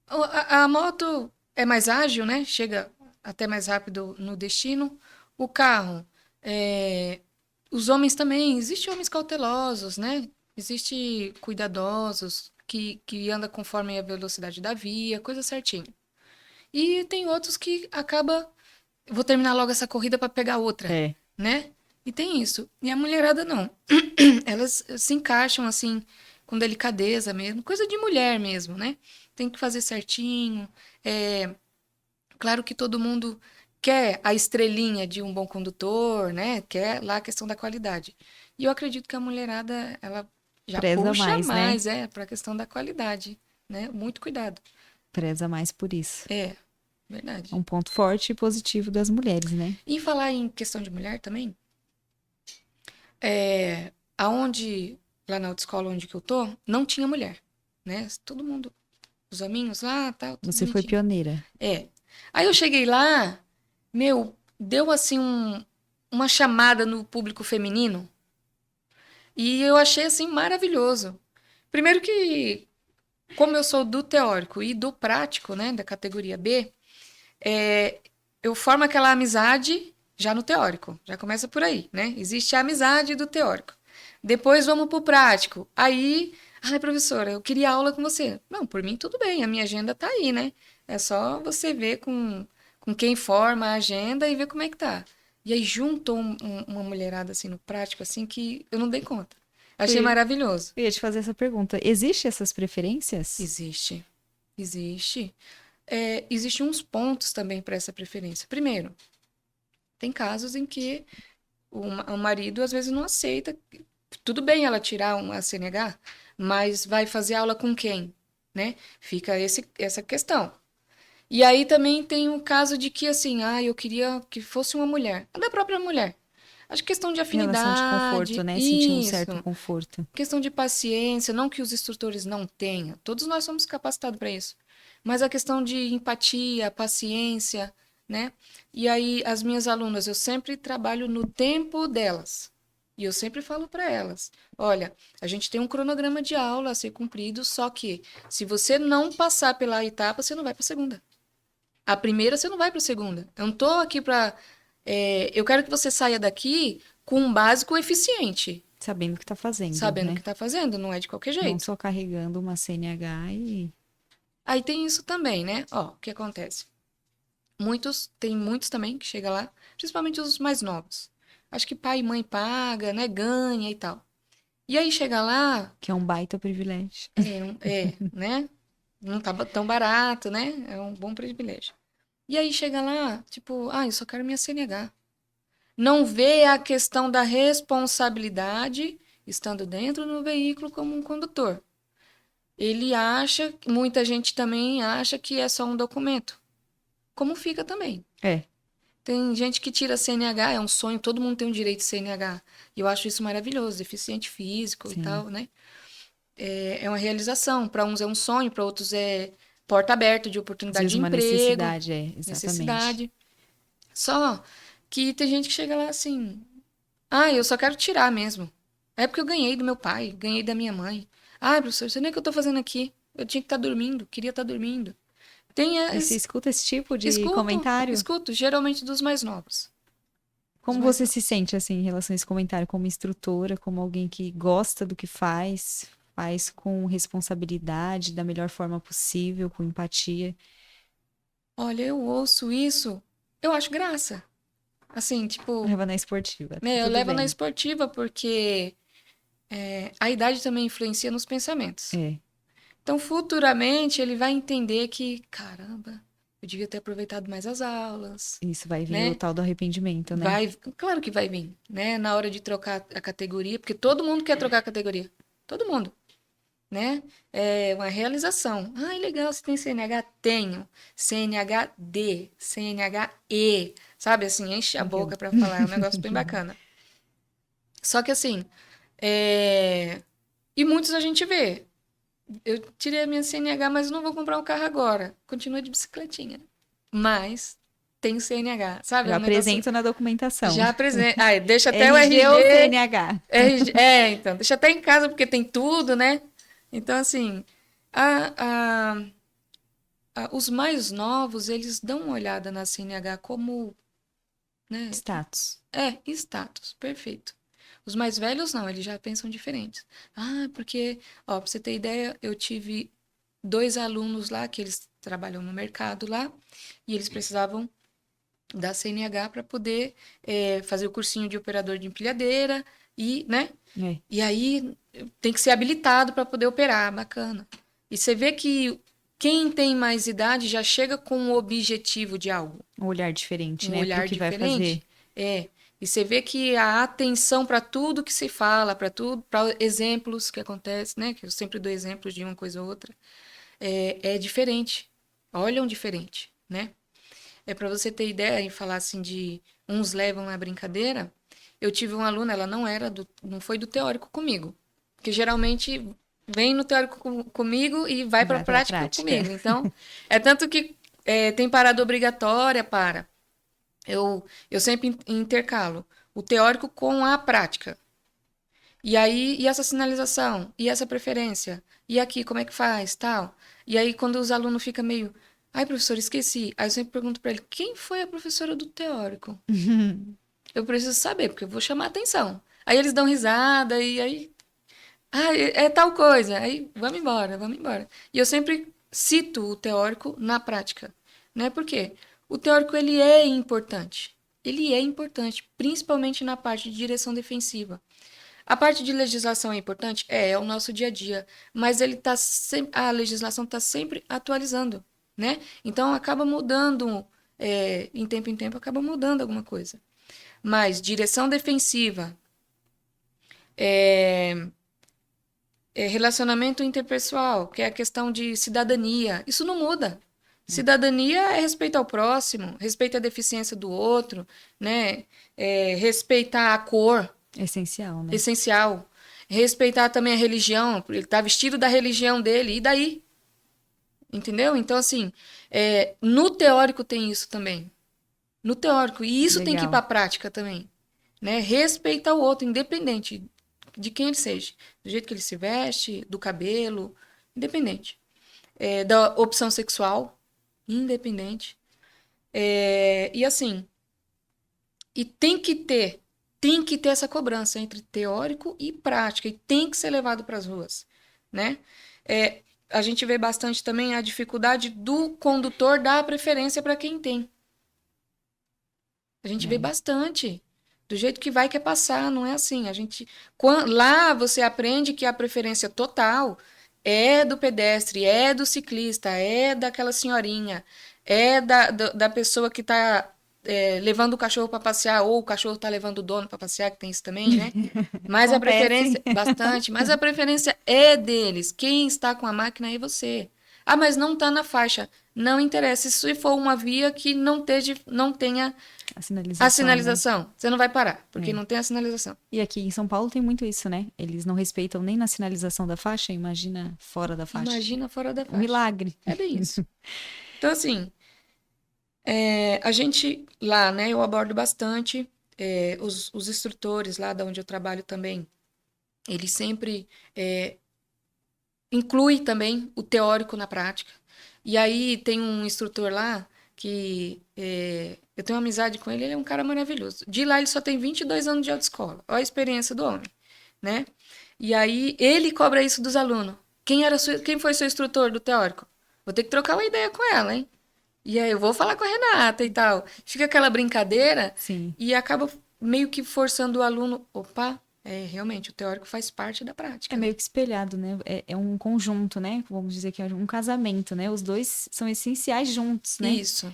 B: a moto é mais ágil, né? Chega até mais rápido no destino. O carro, é, os homens também, existem homens cautelosos, né? Existem cuidadosos que andam conforme a velocidade da via, coisa certinho. E tem outros que acaba, vou terminar logo essa corrida para pegar outra,
A: É.
B: né? E tem isso. E a mulherada não. Elas se encaixam assim com delicadeza mesmo, coisa de mulher mesmo, né? Tem que fazer certinho. É, claro que todo mundo quer a estrelinha de um bom condutor, né? Quer lá a questão da qualidade. E eu acredito que a mulherada, ela já
A: Preza
B: puxa
A: mais, né?
B: mais, para a questão da qualidade, né? Muito cuidado.
A: Preza mais por isso.
B: É,
A: É
B: verdade.
A: um ponto forte e positivo das mulheres, né?
B: E falar em questão de mulher também, aonde, lá na autoescola onde que eu tô, não tinha mulher, né? Todo mundo, os hominhos lá, tal, tudo
A: Você foi
B: bonitinho.
A: pioneira.
B: É. Aí eu cheguei lá, meu, deu assim uma chamada no público feminino e eu achei assim maravilhoso. Primeiro que, como eu sou do teórico e do prático, né, da categoria B, é, eu formo aquela amizade já no teórico, já começa por aí, né? Existe a amizade do teórico. Depois vamos pro prático. Aí, ai, professora, eu queria aula com você. Não, por mim tudo bem, a minha agenda tá aí, né? É só você ver com quem forma a agenda e ver como é que tá. E aí juntou uma mulherada assim no prático, assim, que eu não dei conta.
A: Eu
B: Achei
A: ia,
B: maravilhoso.
A: eu ia te fazer essa pergunta. Existem essas preferências?
B: Existe, existe. Existem uns pontos também para essa preferência. Primeiro, tem casos em que o marido às vezes não aceita. Tudo bem ela tirar a CNH, mas vai fazer aula com quem, né? Fica essa questão. E aí também tem o caso de que assim, eu queria que fosse uma mulher, da própria mulher. Acho que questão de
A: Relação de conforto,
B: afinidade,
A: né? Sentir um certo
B: isso.
A: conforto.
B: Questão de paciência, não que os instrutores não tenham, todos nós somos capacitados para isso. Mas a questão de empatia, paciência, né? E aí, as minhas alunas, eu sempre trabalho no tempo delas. E eu sempre falo para elas: olha, a gente tem um cronograma de aula a ser cumprido, só que se você não passar pela etapa, você não vai para a segunda. A primeira, você não vai para a segunda. Eu não estou aqui para. Eu quero que você saia daqui com um básico eficiente,
A: Sabendo o que tá fazendo,
B: sabendo o que
A: né?
B: está fazendo, não é de qualquer
A: Não
B: jeito.
A: só carregando uma CNH e.
B: Aí tem isso também, né? Ó, o que acontece? Tem muitos também que chega lá, principalmente os mais novos. Acho que pai e mãe paga, né? Ganha e tal. E aí chega lá,
A: Que é um baita privilégio.
B: né? Não tá tão barato, né? É um bom privilégio. E aí chega lá, tipo, eu só quero minha CNH. Não vê a questão da responsabilidade estando dentro do veículo como um condutor. Ele acha, muita gente também acha que é só um documento. Como fica também.
A: É.
B: Tem gente que tira CNH, é um sonho, todo mundo tem um direito de CNH. E eu acho isso maravilhoso, deficiente físico e
A: Sim.
B: tal, né? É uma realização. Para uns é um sonho, para outros é porta aberta de
A: Às
B: oportunidade
A: vezes
B: de
A: uma
B: emprego,
A: necessidade, exatamente.
B: necessidade. Só que tem gente que chega lá assim: eu só quero tirar mesmo. É porque eu ganhei do meu pai, ganhei da minha mãe. Professor, você nem é o que eu tô fazendo aqui. Eu tinha que estar dormindo, queria estar dormindo. Tem
A: E se
B: esse,
A: escuta esse tipo de
B: escuto,
A: comentário?
B: escuto, geralmente dos mais novos. Dos
A: Como
B: mais
A: você se
B: novos.
A: sente, assim, em relação a esse comentário? Como instrutora, como alguém que gosta do que faz, faz com responsabilidade, da melhor forma possível, com empatia?
B: Olha, eu ouço isso, eu acho graça. Assim, tipo,
A: Leva na esportiva, tá
B: né, eu
A: tudo
B: levo na
A: bem.
B: esportiva porque a idade também influencia nos pensamentos.
A: É,
B: Então, futuramente, ele vai entender que, caramba, eu devia ter aproveitado mais as aulas,
A: Isso vai vir
B: né?
A: o tal do arrependimento, né?
B: Claro que vai vir, né? Na hora de trocar a categoria, porque todo mundo quer trocar a categoria. Todo mundo, né? É uma realização. Ah, legal, você tem CNH? Tenho. CNH-D, CNH-E, sabe? Assim, enche a
A: Legal.
B: boca para falar, é um negócio bem bacana. Só que assim, e muitos a gente vê. Eu tirei a minha CNH, mas não vou comprar um carro agora. Continua de bicicletinha. Mas tem CNH, sabe? É
A: Já
B: um negócio.
A: apresento na documentação.
B: Já apresenta. Ah, deixa até o
A: RG ou
B: RG.
A: CNH?
B: Então, deixa até em casa, porque tem tudo, né? Então, assim, a, a- os mais novos, eles dão uma olhada na CNH como, né?
A: Status.
B: Status, perfeito. Os mais velhos não, eles já pensam diferentes. Ah, porque, ó, pra você ter ideia, eu tive 2 alunos lá que eles trabalham no mercado lá e eles precisavam da CNH para poder fazer o cursinho de operador de empilhadeira e, né?
A: É,
B: E aí tem que ser habilitado para poder operar, bacana. E você vê que quem tem mais idade já chega com um objetivo de algo,
A: um olhar diferente,
B: um
A: né? Pro
B: olhar
A: que vai fazer.
B: diferente. E você vê que a atenção para tudo que se fala, para tudo, para exemplos que acontecem, né? Que eu sempre dou exemplos de uma coisa ou outra, é diferente. Olham diferente, né? Para você ter ideia e falar assim de uns levam na brincadeira, eu tive uma aluna, ela não foi do teórico comigo, porque geralmente vem no teórico comigo e vai para a
A: Vai pra
B: prática
A: prática.
B: comigo. Então, é tanto que tem parada obrigatória para. Eu sempre intercalo o teórico com a prática. E aí, e essa sinalização? E essa preferência? E aqui, como é que faz? Tal. E aí, quando os alunos ficam meio. Ai, professor, esqueci. Aí eu sempre pergunto para ele: quem foi a professora do teórico? Eu preciso saber, porque eu vou chamar a atenção. Aí eles dão risada, e aí. Ah, é tal coisa. Aí, vamos embora, vamos embora. E eu sempre cito o teórico na prática. Né? Por quê? O teórico, ele é importante. Ele é importante, principalmente na parte de direção defensiva. A parte de legislação é importante? É o nosso dia a dia, mas a legislação está sempre atualizando, né? Então acaba mudando, em tempo acaba mudando alguma coisa. Mas direção defensiva, é, relacionamento interpessoal, que é a questão de cidadania, isso não muda. Cidadania é respeito ao próximo, respeito à deficiência do outro, né? Respeitar a cor,
A: Essencial, né?
B: essencial. Respeitar também a religião, ele está vestido da religião dele, e daí? Entendeu? Então, assim, no teórico tem isso também. No teórico. E isso tem que ir para a
A: Legal.
B: prática também. Né? Respeitar o outro, independente de quem ele seja. Do jeito que ele se veste, do cabelo, independente. Da opção sexual, independente. E assim, e tem que ter essa cobrança entre teórico e prática, e tem que ser levado para as ruas, né? A gente vê bastante também a dificuldade do condutor dar a preferência para quem tem. A gente vê
A: É.
B: bastante. Do jeito que vai quer passar, não é assim. Lá você aprende que a preferência total é do pedestre, é do ciclista, é daquela senhorinha, é da pessoa que está levando o cachorro para passear, ou o cachorro está levando o dono para passear, que tem isso também, né? Mas a
A: Acontece.
B: preferência, bastante, mas a preferência é deles. Quem está com a máquina é você. Ah, mas não está na faixa. Não interessa. Se for uma via que não tenha
A: A
B: a
A: sinalização, né?
B: sinalização, você não vai parar, porque
A: É.
B: não tem a sinalização.
A: E aqui em São Paulo tem muito isso, né? Eles não respeitam nem na sinalização da faixa, imagina fora da faixa.
B: Imagina fora da
A: Um
B: faixa.
A: milagre.
B: É bem isso. Então, assim, a gente lá, né, eu abordo bastante, os instrutores lá da onde eu trabalho também, eles sempre incluem também o teórico na prática. E aí tem um instrutor lá que eu tenho uma amizade com ele, ele é um cara maravilhoso. De lá ele só tem 22 anos de autoescola. Olha a experiência do homem, né? E aí ele cobra isso dos alunos. Quem foi seu instrutor do teórico? Vou ter que trocar uma ideia com ela, hein? E aí eu vou falar com a Renata e tal. Fica aquela brincadeira
A: Sim.
B: e acaba meio que forçando o aluno. Opa, Realmente, o teórico faz parte da prática,
A: É
B: né?
A: meio que espelhado, né? É um conjunto, né? Vamos dizer que é um casamento, né? Os dois são essenciais juntos, né?
B: Isso.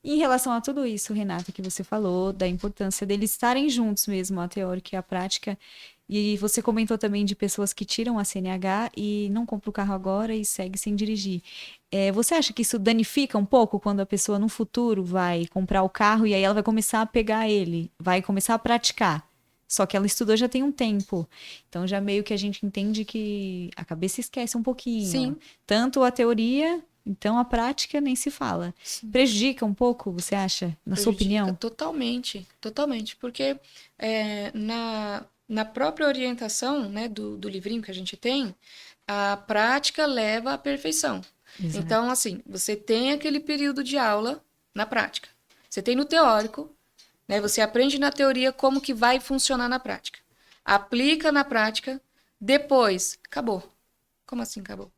A: E em relação a tudo isso, Renata, que você falou, da importância deles estarem juntos mesmo, a teórica e a prática. E você comentou também de pessoas que tiram a CNH e não compram o carro agora e segue sem dirigir. Você acha que isso danifica um pouco quando a pessoa no futuro vai comprar o carro e aí ela vai começar a pegar ele, vai começar a praticar? Só que ela estudou já tem um tempo. Então já meio que a gente entende que a cabeça esquece um pouquinho.
B: Sim,
A: Tanto a teoria, então a prática nem se fala.
B: sim.
A: Prejudica um pouco, você acha? Na sua
B: Prejudica
A: opinião?
B: totalmente, totalmente, porque na própria orientação, né, do livrinho que a gente tem, a prática leva à perfeição. Então,
A: Exato.
B: assim, você tem aquele período de aula na prática. Você tem no teórico, né, você aprende na teoria como que vai funcionar na prática. Aplica na prática, depois, acabou. Como assim acabou?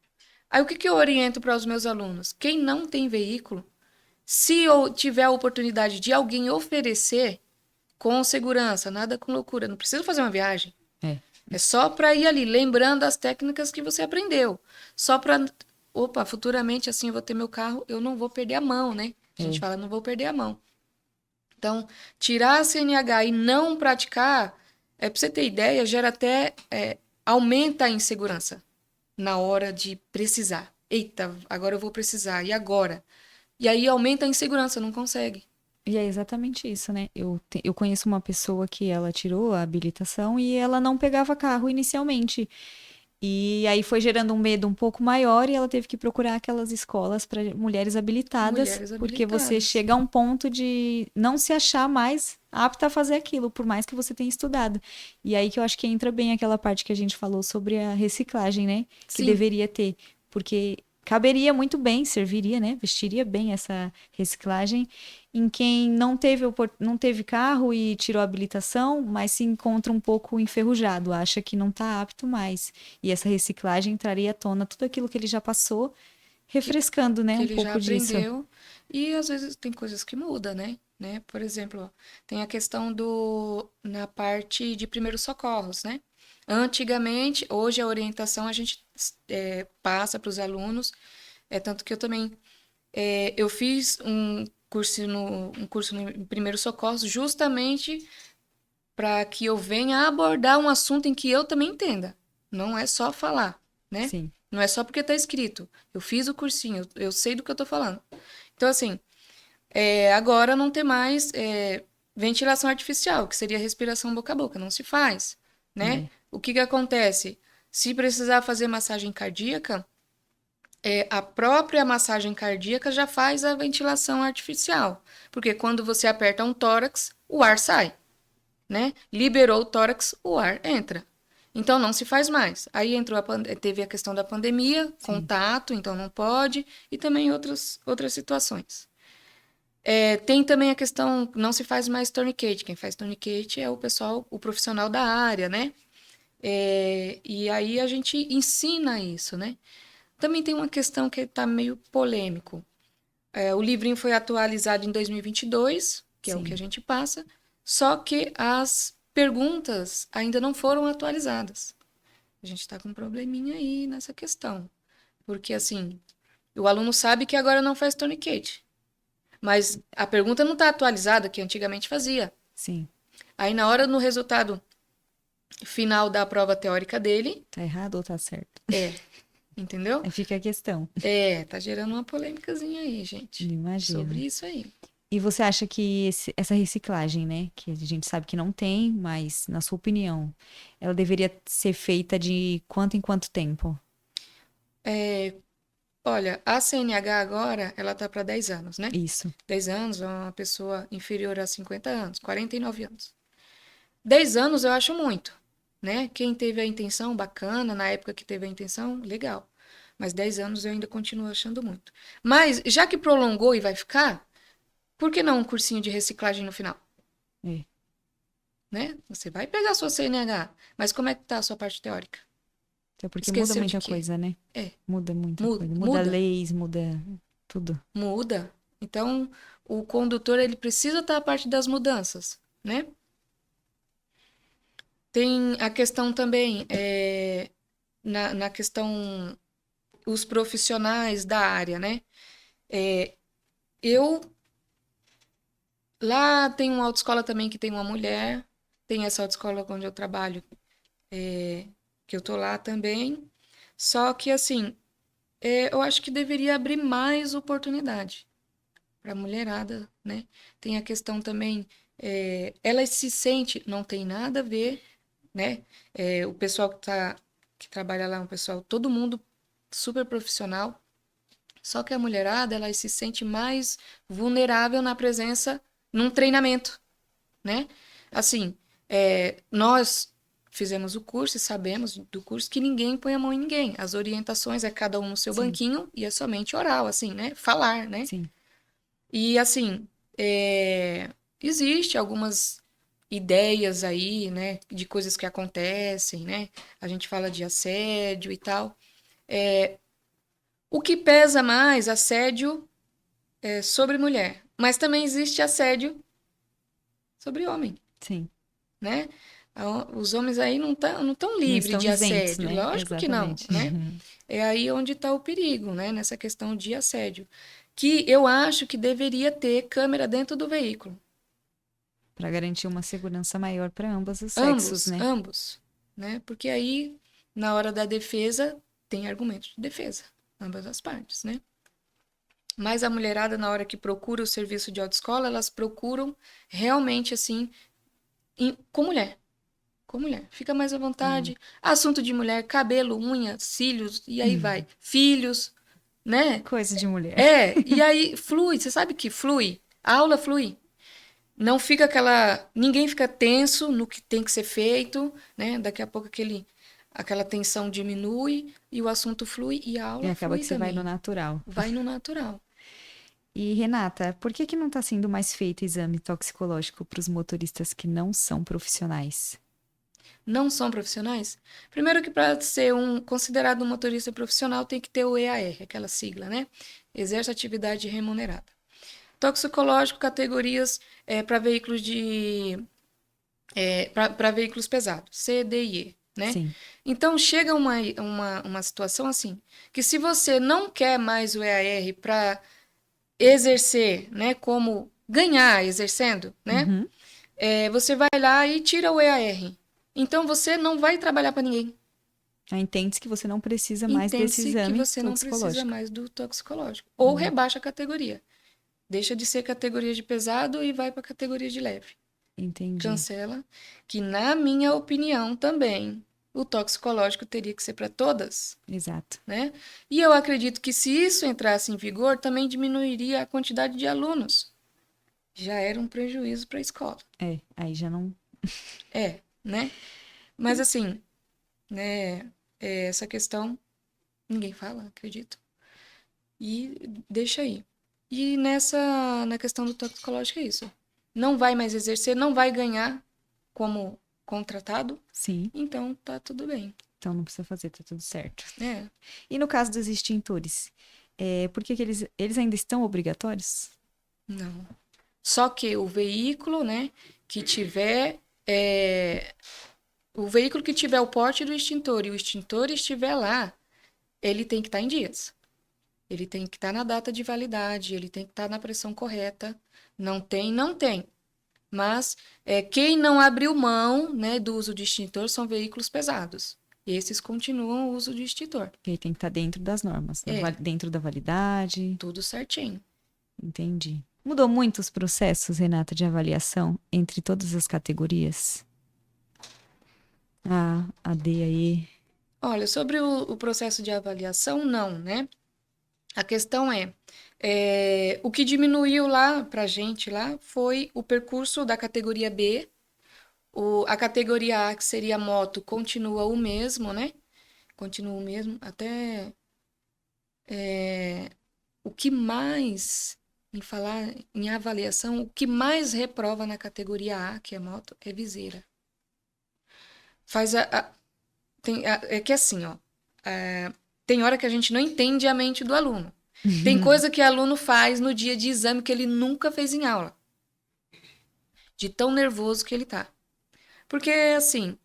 B: Aí o que que eu oriento para os meus alunos? Quem não tem veículo, se eu tiver a oportunidade de alguém oferecer com segurança, nada com loucura, não precisa fazer uma viagem.
A: É,
B: É só para ir ali lembrando as técnicas que você aprendeu. Só para, opa, futuramente assim eu vou ter meu carro, eu não vou perder a mão, né? A gente
A: é.
B: fala, não vou perder a mão. Então, tirar a CNH e não praticar, para você ter ideia, gera até, aumenta a insegurança na hora de precisar. Eita, agora eu vou precisar, e agora? E aí aumenta a insegurança, não consegue.
A: E é exatamente isso, né? Eu conheço uma pessoa que ela tirou a habilitação e ela não pegava carro inicialmente. E aí foi gerando um medo um pouco maior e ela teve que procurar aquelas escolas para mulheres habilitadas,
B: Mulheres
A: porque você
B: habilitadas.
A: chega a um ponto de não se achar mais apta a fazer aquilo, por mais que você tenha estudado. E aí que eu acho que entra bem aquela parte que a gente falou sobre a reciclagem, né? Que
B: Sim,
A: deveria ter, porque caberia muito bem, serviria, né? Vestiria bem essa reciclagem em quem não teve carro e tirou a habilitação, mas se encontra um pouco enferrujado, acha que não está apto mais. E essa reciclagem traria à tona tudo aquilo que ele já passou,
B: que,
A: refrescando, né,
B: que
A: um
B: ele já
A: pouco disso.
B: aprendeu. E às vezes tem coisas que mudam, né? Por exemplo, ó, tem a questão na parte de primeiros socorros, né? Antigamente, hoje a orientação a gente passa para os alunos, tanto que eu também eu fiz um curso em primeiros socorros justamente para que eu venha abordar um assunto em que eu também entenda. Não é só falar, né?
A: Sim,
B: Não é só porque está escrito. Eu fiz o cursinho, eu sei do que eu estou falando. Então, assim, agora não tem mais ventilação artificial, que seria respiração boca a boca. Não se faz, né?
A: é,
B: O que que acontece? Se precisar fazer massagem cardíaca, a própria massagem cardíaca já faz a ventilação artificial. Porque quando você aperta um tórax, o ar sai, né? Liberou o tórax, o ar entra. Então não se faz mais. Aí teve a questão da pandemia,
A: sim.
B: contato, então não pode, e também outras situações. Tem também a questão, não se faz mais tourniquet. Quem faz tourniquet é o pessoal, o profissional da área, né? E aí a gente ensina isso, né? Também tem uma questão que está meio polêmico. O livrinho foi atualizado em 2022, que é o que a
A: Sim.
B: gente passa, só que as perguntas ainda não foram atualizadas. A gente está com um probleminha aí nessa questão. Porque, assim, o aluno sabe que agora não faz tourniquet, mas a pergunta não está atualizada, que antigamente fazia.
A: Sim.
B: Aí, na hora, no resultado final da prova teórica dele,
A: Tá errado ou tá certo?
B: entendeu?
A: Aí fica a questão.
B: Tá gerando uma polêmicazinha aí, gente, sobre
A: Imagina.
B: isso aí.
A: E você acha que essa reciclagem, né, que a gente sabe que não tem, mas na sua opinião, ela deveria ser feita de quanto em quanto tempo?
B: Olha, a CNH agora, ela tá para 10 anos, né?
A: Isso.
B: 10 anos é uma pessoa inferior a 50 anos, 49 anos. 10 anos eu acho muito, né? Quem teve a intenção, bacana, na época que teve a intenção, legal. Mas 10 anos eu ainda continuo achando muito. Mas, já que prolongou e vai ficar, por que não um cursinho de reciclagem no final,
A: É.
B: né? Você vai pegar a sua CNH, mas como é que tá a sua parte teórica?
A: Até porque muda
B: Esqueceu de
A: muita
B: quê?
A: coisa, né?
B: É,
A: Muda muita coisa. Muda
B: muda,
A: leis, muda tudo.
B: muda. Então, o condutor, ele precisa estar a parte das mudanças, né? Tem a questão também, na questão, os profissionais da área, né? É, eu, lá tem uma autoescola também que tem uma mulher, tem essa autoescola onde eu trabalho, que eu tô lá também. Só que, assim, eu acho que deveria abrir mais oportunidade para a mulherada, né? Tem a questão também, ela se sente, não tem nada a ver, né? O pessoal que trabalha lá é um pessoal, todo mundo super profissional, só que a mulherada, ela se sente mais vulnerável na presença, num treinamento, né? Assim, nós fizemos o curso e sabemos do curso que ninguém põe a mão em ninguém. As orientações é cada um no seu
A: Sim,
B: banquinho e é somente oral, assim, né? Falar, né?
A: sim.
B: E assim, existe algumas ideias aí, né, de coisas que acontecem, né? A gente fala de assédio e tal. O que pesa mais, assédio é sobre mulher, mas também existe assédio sobre homem,
A: Sim.
B: né? Os homens aí não tão
A: Não
B: livres
A: estão
B: de
A: isentos,
B: assédio,
A: né?
B: lógico que não,
A: Exatamente.
B: né? É aí onde está o perigo, né? Nessa questão de assédio. Que eu acho que deveria ter câmera dentro do veículo.
A: Para garantir uma segurança maior para ambos os sexos,
B: Ambos,
A: né?
B: ambos, né? Porque aí, na hora da defesa, tem argumento de defesa, ambas as partes, né? Mas a mulherada, na hora que procura o serviço de autoescola, elas procuram realmente, assim, com mulher. Com mulher. Fica mais à
A: Hum.
B: vontade. Assunto de mulher, cabelo, unha, cílios, e aí
A: Hum.
B: vai. Filhos, né?
A: Coisa de mulher.
B: E aí flui. Você sabe que flui? A aula flui. Não fica aquela. Ninguém fica tenso no que tem que ser feito, né? Daqui a pouco aquela tensão diminui e o assunto flui e a
A: E
B: aula
A: acaba
B: flui
A: que você vai no
B: também.
A: natural.
B: Vai no natural.
A: E Renata, por que que não está sendo mais feito exame toxicológico para os motoristas que não são profissionais?
B: Não são profissionais? Primeiro que para ser considerado um motorista profissional tem que ter o EAR, aquela sigla, né? Exerce atividade remunerada. Toxicológico, categorias para veículos para veículos pesados, C, D e E, né?
A: Sim,
B: Então chega uma situação assim, que se você não quer mais o EAR para exercer, né, como ganhar exercendo, né?
A: uhum.
B: Você vai lá e tira o EAR. Então você não vai trabalhar para ninguém.
A: Aí entende que você não precisa mais desse
B: Entende-se que
A: exame
B: você não precisa
A: toxicológico.
B: mais do toxicológico. Ou rebaixa a categoria. Deixa de ser categoria de pesado e vai para categoria de leve.
A: Entendi.
B: Cancela, que na minha opinião também o toxicológico teria que ser para todas,
A: Exato.
B: né? E eu acredito que se isso entrasse em vigor, também diminuiria a quantidade de alunos. Já era um prejuízo para a escola.
A: Aí já não.
B: Né? Mas assim, né, essa questão ninguém fala, acredito. E deixa aí. E na questão do toxicológico é isso. Não vai mais exercer, não vai ganhar como contratado,
A: Sim,
B: então tá tudo bem.
A: então não precisa fazer, tá tudo certo.
B: É,
A: E no caso dos extintores, por que que eles ainda estão obrigatórios?
B: não. Só que o veículo, né, que tiver é, o veículo que tiver o porte do extintor e o extintor estiver lá, ele tem que estar em dias. Ele tem que estar na data de validade, ele tem que estar na pressão correta. Não tem, não tem. Mas quem não abriu mão, né, do uso de extintor são veículos pesados. Esses continuam o uso de extintor.
A: Que aí tem que estar dentro das normas,
B: É,
A: dentro da validade.
B: tudo certinho.
A: Entendi. Mudou muito os processos, Renata, de avaliação entre todas as categorias? A D, a E.
B: Olha, sobre o processo de avaliação, não, né? A questão o que diminuiu lá para a gente lá foi o percurso da categoria B. A categoria A, que seria moto, continua o mesmo, né? Continua o mesmo. Até o que mais, em falar em avaliação, o que mais reprova na categoria A, que é moto, é viseira. Faz é que assim, ó, tem hora que a gente não entende a mente do aluno. Tem coisa que o aluno faz no dia de exame que ele nunca fez em aula, de tão nervoso que ele tá. Porque, assim,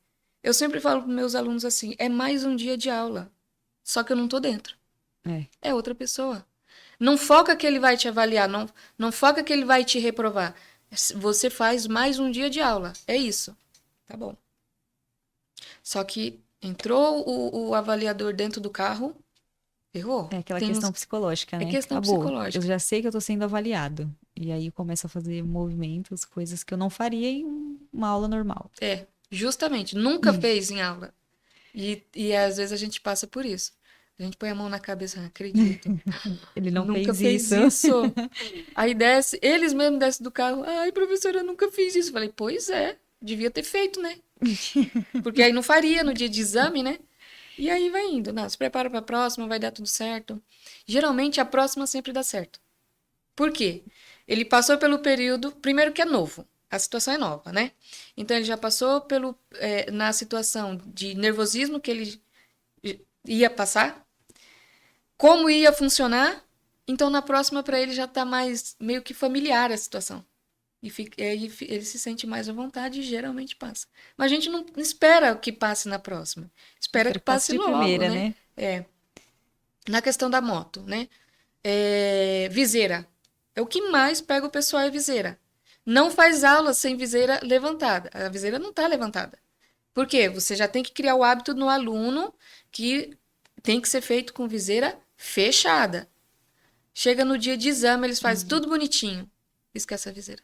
B: Eu sempre falo para meus alunos assim, é mais um dia de aula, só que eu não tô dentro.
A: É.
B: É outra pessoa. Não foca que ele vai te avaliar, não foca que ele vai te reprovar. Você faz mais um dia de aula, é isso. Tá bom. Só que entrou o avaliador dentro do carro, errou.
A: É aquela
B: Tem
A: questão psicológica,
B: é
A: né?
B: questão
A: Acabou. Eu
B: psicológica.
A: já sei que eu tô sendo avaliado. E aí começo a fazer movimentos, coisas que eu não faria em uma aula normal.
B: É, justamente. Nunca fez em aula. E às vezes a gente passa por isso. A gente põe a mão na cabeça, não acredito.
A: Ele não
B: Nunca
A: fez
B: fez
A: isso.
B: isso. Aí desce, eles mesmos descem do carro. Ai, professora, eu nunca fiz isso. Falei, pois é, devia ter feito, né? Porque aí não faria no dia de exame, né? E aí vai indo. Não, se prepara para a próxima, vai dar tudo certo. Geralmente a próxima sempre dá certo. Por quê? Ele passou pelo período, primeiro que é novo, a situação é nova, né? Então ele já passou na situação de nervosismo que ele ia passar, como ia funcionar, então na próxima para ele já tá mais meio que familiar a situação. Aí ele se sente mais à vontade e geralmente passa. Mas a gente não espera que passe na próxima. Espera
A: Espero
B: que
A: que passe
B: passe
A: de
B: logo,
A: primeira,
B: né?
A: né?
B: É. Na questão da moto, né? Viseira. É o que mais pega o pessoal é viseira. Não faz aula sem viseira levantada. A viseira não está levantada. Por quê? Você já tem que criar o hábito no aluno que tem que ser feito com viseira fechada. Chega no dia de exame, eles fazem tudo bonitinho. Esquece a viseira.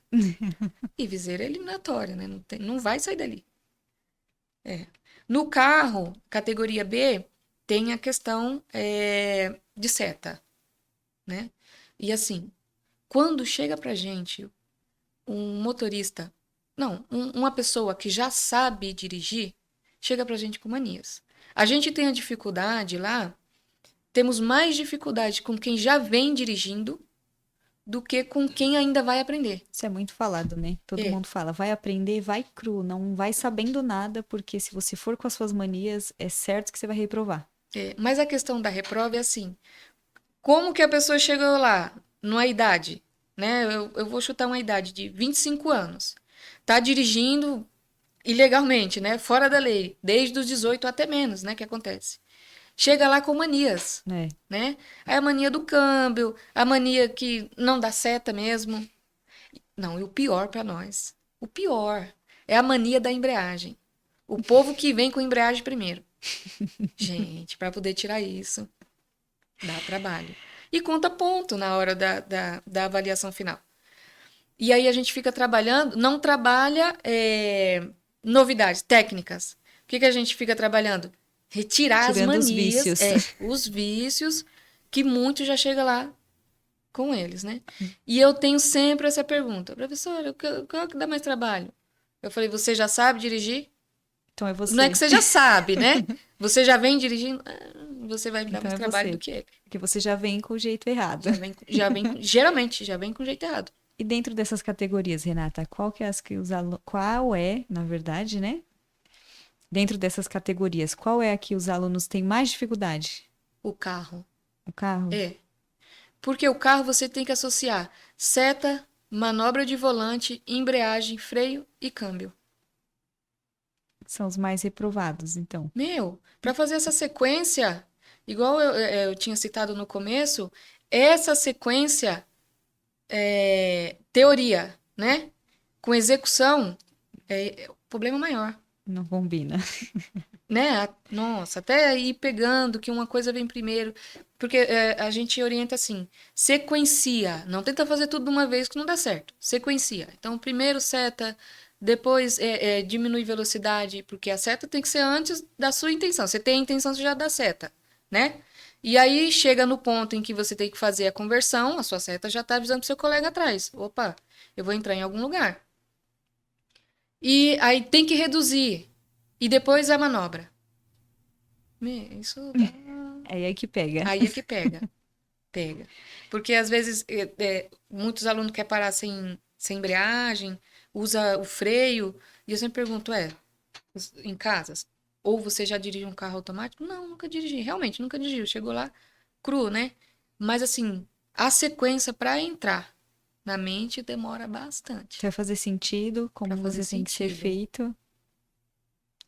B: E viseira é eliminatória, né? Não vai sair dali. No carro, categoria B, tem a questão de seta, né? E assim, quando chega pra gente um motorista, não, uma pessoa que já sabe dirigir, chega pra gente com manias. A gente tem a dificuldade lá, temos mais dificuldade com quem já vem dirigindo do que com quem ainda vai aprender.
A: Isso é muito falado, né? Todo
B: É,
A: mundo fala, vai aprender, vai cru, não vai sabendo nada, porque se você for com as suas manias, é certo que você vai reprovar.
B: mas a questão da reprova é assim, como que a pessoa chegou lá, numa idade, né? Eu vou chutar uma idade de 25 anos. Tá dirigindo ilegalmente, né? Fora da lei, desde os 18 até menos, né? Que acontece. Chega lá com manias,
A: É,
B: né? Aí a mania do câmbio, a mania que não dá seta mesmo. Não, e o pior para nós, o pior é a mania da embreagem. O povo que vem com embreagem primeiro. Gente, para poder tirar isso, dá trabalho. E conta ponto na hora da avaliação final. E aí a gente fica trabalhando, não trabalha novidades, técnicas. O que a gente fica trabalhando? Retirar as
A: tirando os
B: manias,
A: vícios.
B: os vícios, que muito já chega lá com eles, né? E eu tenho sempre essa pergunta, professora, qual que dá mais trabalho? Eu falei, você já sabe dirigir?
A: Então é
B: Não é que
A: você.
B: você já sabe, né? Você já vem dirigindo, você vai me dar
A: Então
B: mais
A: é
B: trabalho do
A: você.
B: que ele.
A: Porque você já vem com o jeito errado.
B: Geralmente, já vem com jeito errado.
A: E dentro dessas categorias, Renata, qual que é as que os alunos. Qual é, na verdade, né? Dentro dessas categorias, qual é a que os alunos têm mais dificuldade?
B: O carro.
A: O carro?
B: É. Porque o carro você tem que associar seta, manobra de volante, embreagem, freio e câmbio.
A: São os mais reprovados, então.
B: Meu, para fazer essa sequência, igual eu tinha citado no começo, essa sequência teoria, né? Com execução, é o problema maior.
A: Não combina.
B: Né? Nossa, até ir pegando que uma coisa vem primeiro, porque a gente orienta assim, sequencia, não tenta fazer tudo de uma vez que não dá certo, sequencia. Então, primeiro seta, depois diminui velocidade, porque a seta tem que ser antes da sua intenção. Você tem a intenção, você já dá seta, né? E aí chega no ponto em que você tem que fazer a conversão, a sua seta já está avisando pro seu colega atrás. Opa, eu vou entrar em algum lugar. E aí tem que reduzir. E depois a manobra. Isso dá...
A: É aí que pega.
B: Aí é que pega. Pega. Porque às vezes muitos alunos querem parar sem embreagem, usa o freio. E eu sempre pergunto, em casas, ou você já dirigiu um carro automático? Não, nunca dirigi. Realmente, nunca dirigiu. Chegou lá cru, né? Mas assim, a sequência para entrar na mente demora bastante.
A: Vai fazer sentido, como
B: Para fazer
A: você tem que ser
B: sentido.
A: feito.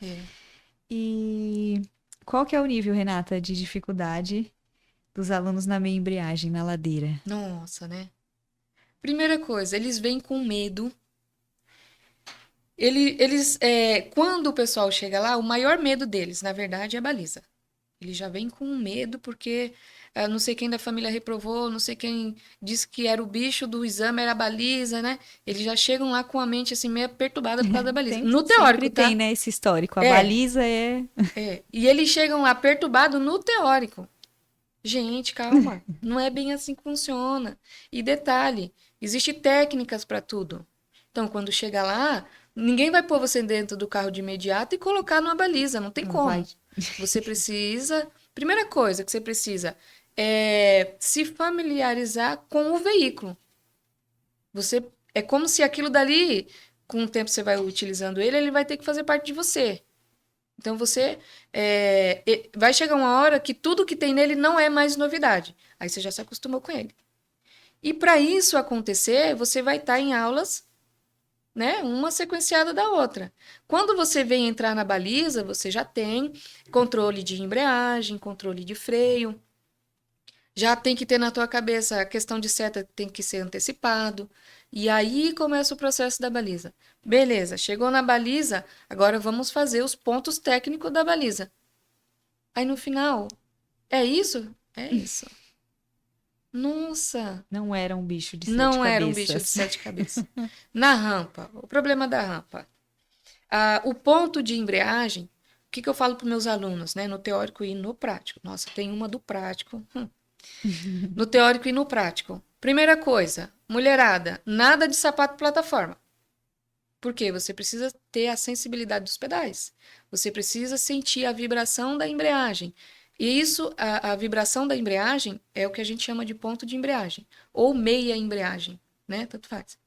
B: É.
A: E qual que é o nível, Renata, de dificuldade dos alunos na meia embreagem, na ladeira?
B: Nossa, né? Primeira coisa, eles vêm com medo. Quando o pessoal chega lá, o maior medo deles, na verdade, é a baliza. Eles já vêm com medo porque não sei quem da família reprovou, não sei quem disse que era o bicho do exame, era a baliza, né? Eles já chegam lá com a mente assim meio perturbada por causa da baliza. No teórico,
A: Sempre tem,
B: tá?
A: né, esse histórico. A
B: É,
A: baliza é.
B: E eles chegam lá perturbados no teórico. Gente, calma. Não é bem assim que funciona. E detalhe, existem técnicas para tudo. Então, quando chega lá, ninguém vai pôr você dentro do carro de imediato e colocar numa baliza. Não tem
A: Não vai.
B: como. Você precisa. Primeira coisa que você precisa é se familiarizar com o veículo. Você é como se aquilo dali, com o tempo você vai utilizando ele, ele vai ter que fazer parte de você. Então você vai chegar uma hora que tudo que tem nele não é mais novidade. Aí você já se acostumou com ele. E para isso acontecer, você vai estar em aulas, né, uma sequenciada da outra. Quando você vem entrar na baliza, você já tem controle de embreagem, controle de freio, já tem que ter na tua cabeça a questão de seta tem que ser antecipado. E aí começa o processo da baliza. Beleza, chegou na baliza, agora vamos fazer os pontos técnicos da baliza. Aí no final, é isso? É isso. Nossa,
A: Não era um bicho de sete
B: não era um bicho de
A: cabeças.
B: 7 cabeças. Na rampa, o problema da rampa. O ponto de embreagem, o que eu falo para meus alunos, né? No teórico e no prático. Nossa, tem uma do prático. No teórico e no prático. Primeira coisa, mulherada, nada de sapato plataforma. Por quê? Você precisa ter a sensibilidade dos pedais. Você precisa sentir a vibração da embreagem. E isso, a vibração da embreagem é o que a gente chama de ponto de embreagem. Ou meia embreagem, né? Tanto faz.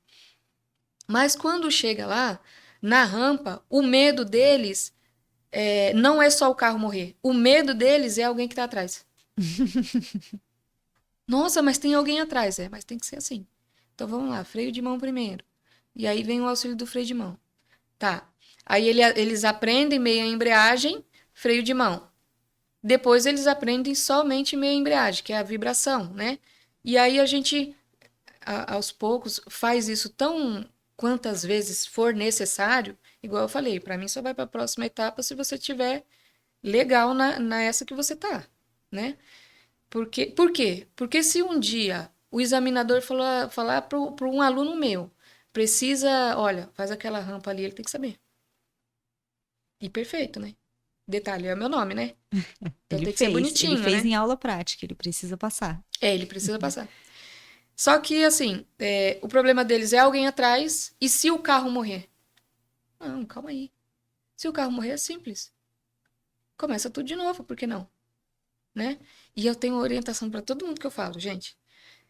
B: Mas quando chega lá, na rampa, o medo deles não é só o carro morrer. O medo deles é alguém que está atrás. Nossa, mas tem alguém atrás. Mas tem que ser assim. Então vamos lá, freio de mão primeiro. E aí vem o auxílio do freio de mão. Tá. Aí eles aprendem meia embreagem, freio de mão. Depois eles aprendem somente meia embreagem, que é a vibração, né? E aí a gente, aos poucos, faz isso tão quantas vezes for necessário. Igual eu falei, para mim só vai para a próxima etapa se você tiver legal na essa que você tá, né? Por quê? Porque se um dia o examinador falar para um aluno meu, precisa, olha, faz aquela rampa ali, ele tem que saber. E perfeito, né? Detalhe, é o meu nome, né? Então
A: Ele
B: tem que ser
A: fez, ele
B: bonitinho,
A: fez
B: né?
A: em aula prática, ele precisa passar.
B: Ele precisa passar. Só que, assim, o problema deles é alguém atrás, e se o carro morrer? Não, calma aí. Se o carro morrer, é simples. Começa tudo de novo, por que não? Né? E eu tenho orientação para todo mundo que eu falo, gente.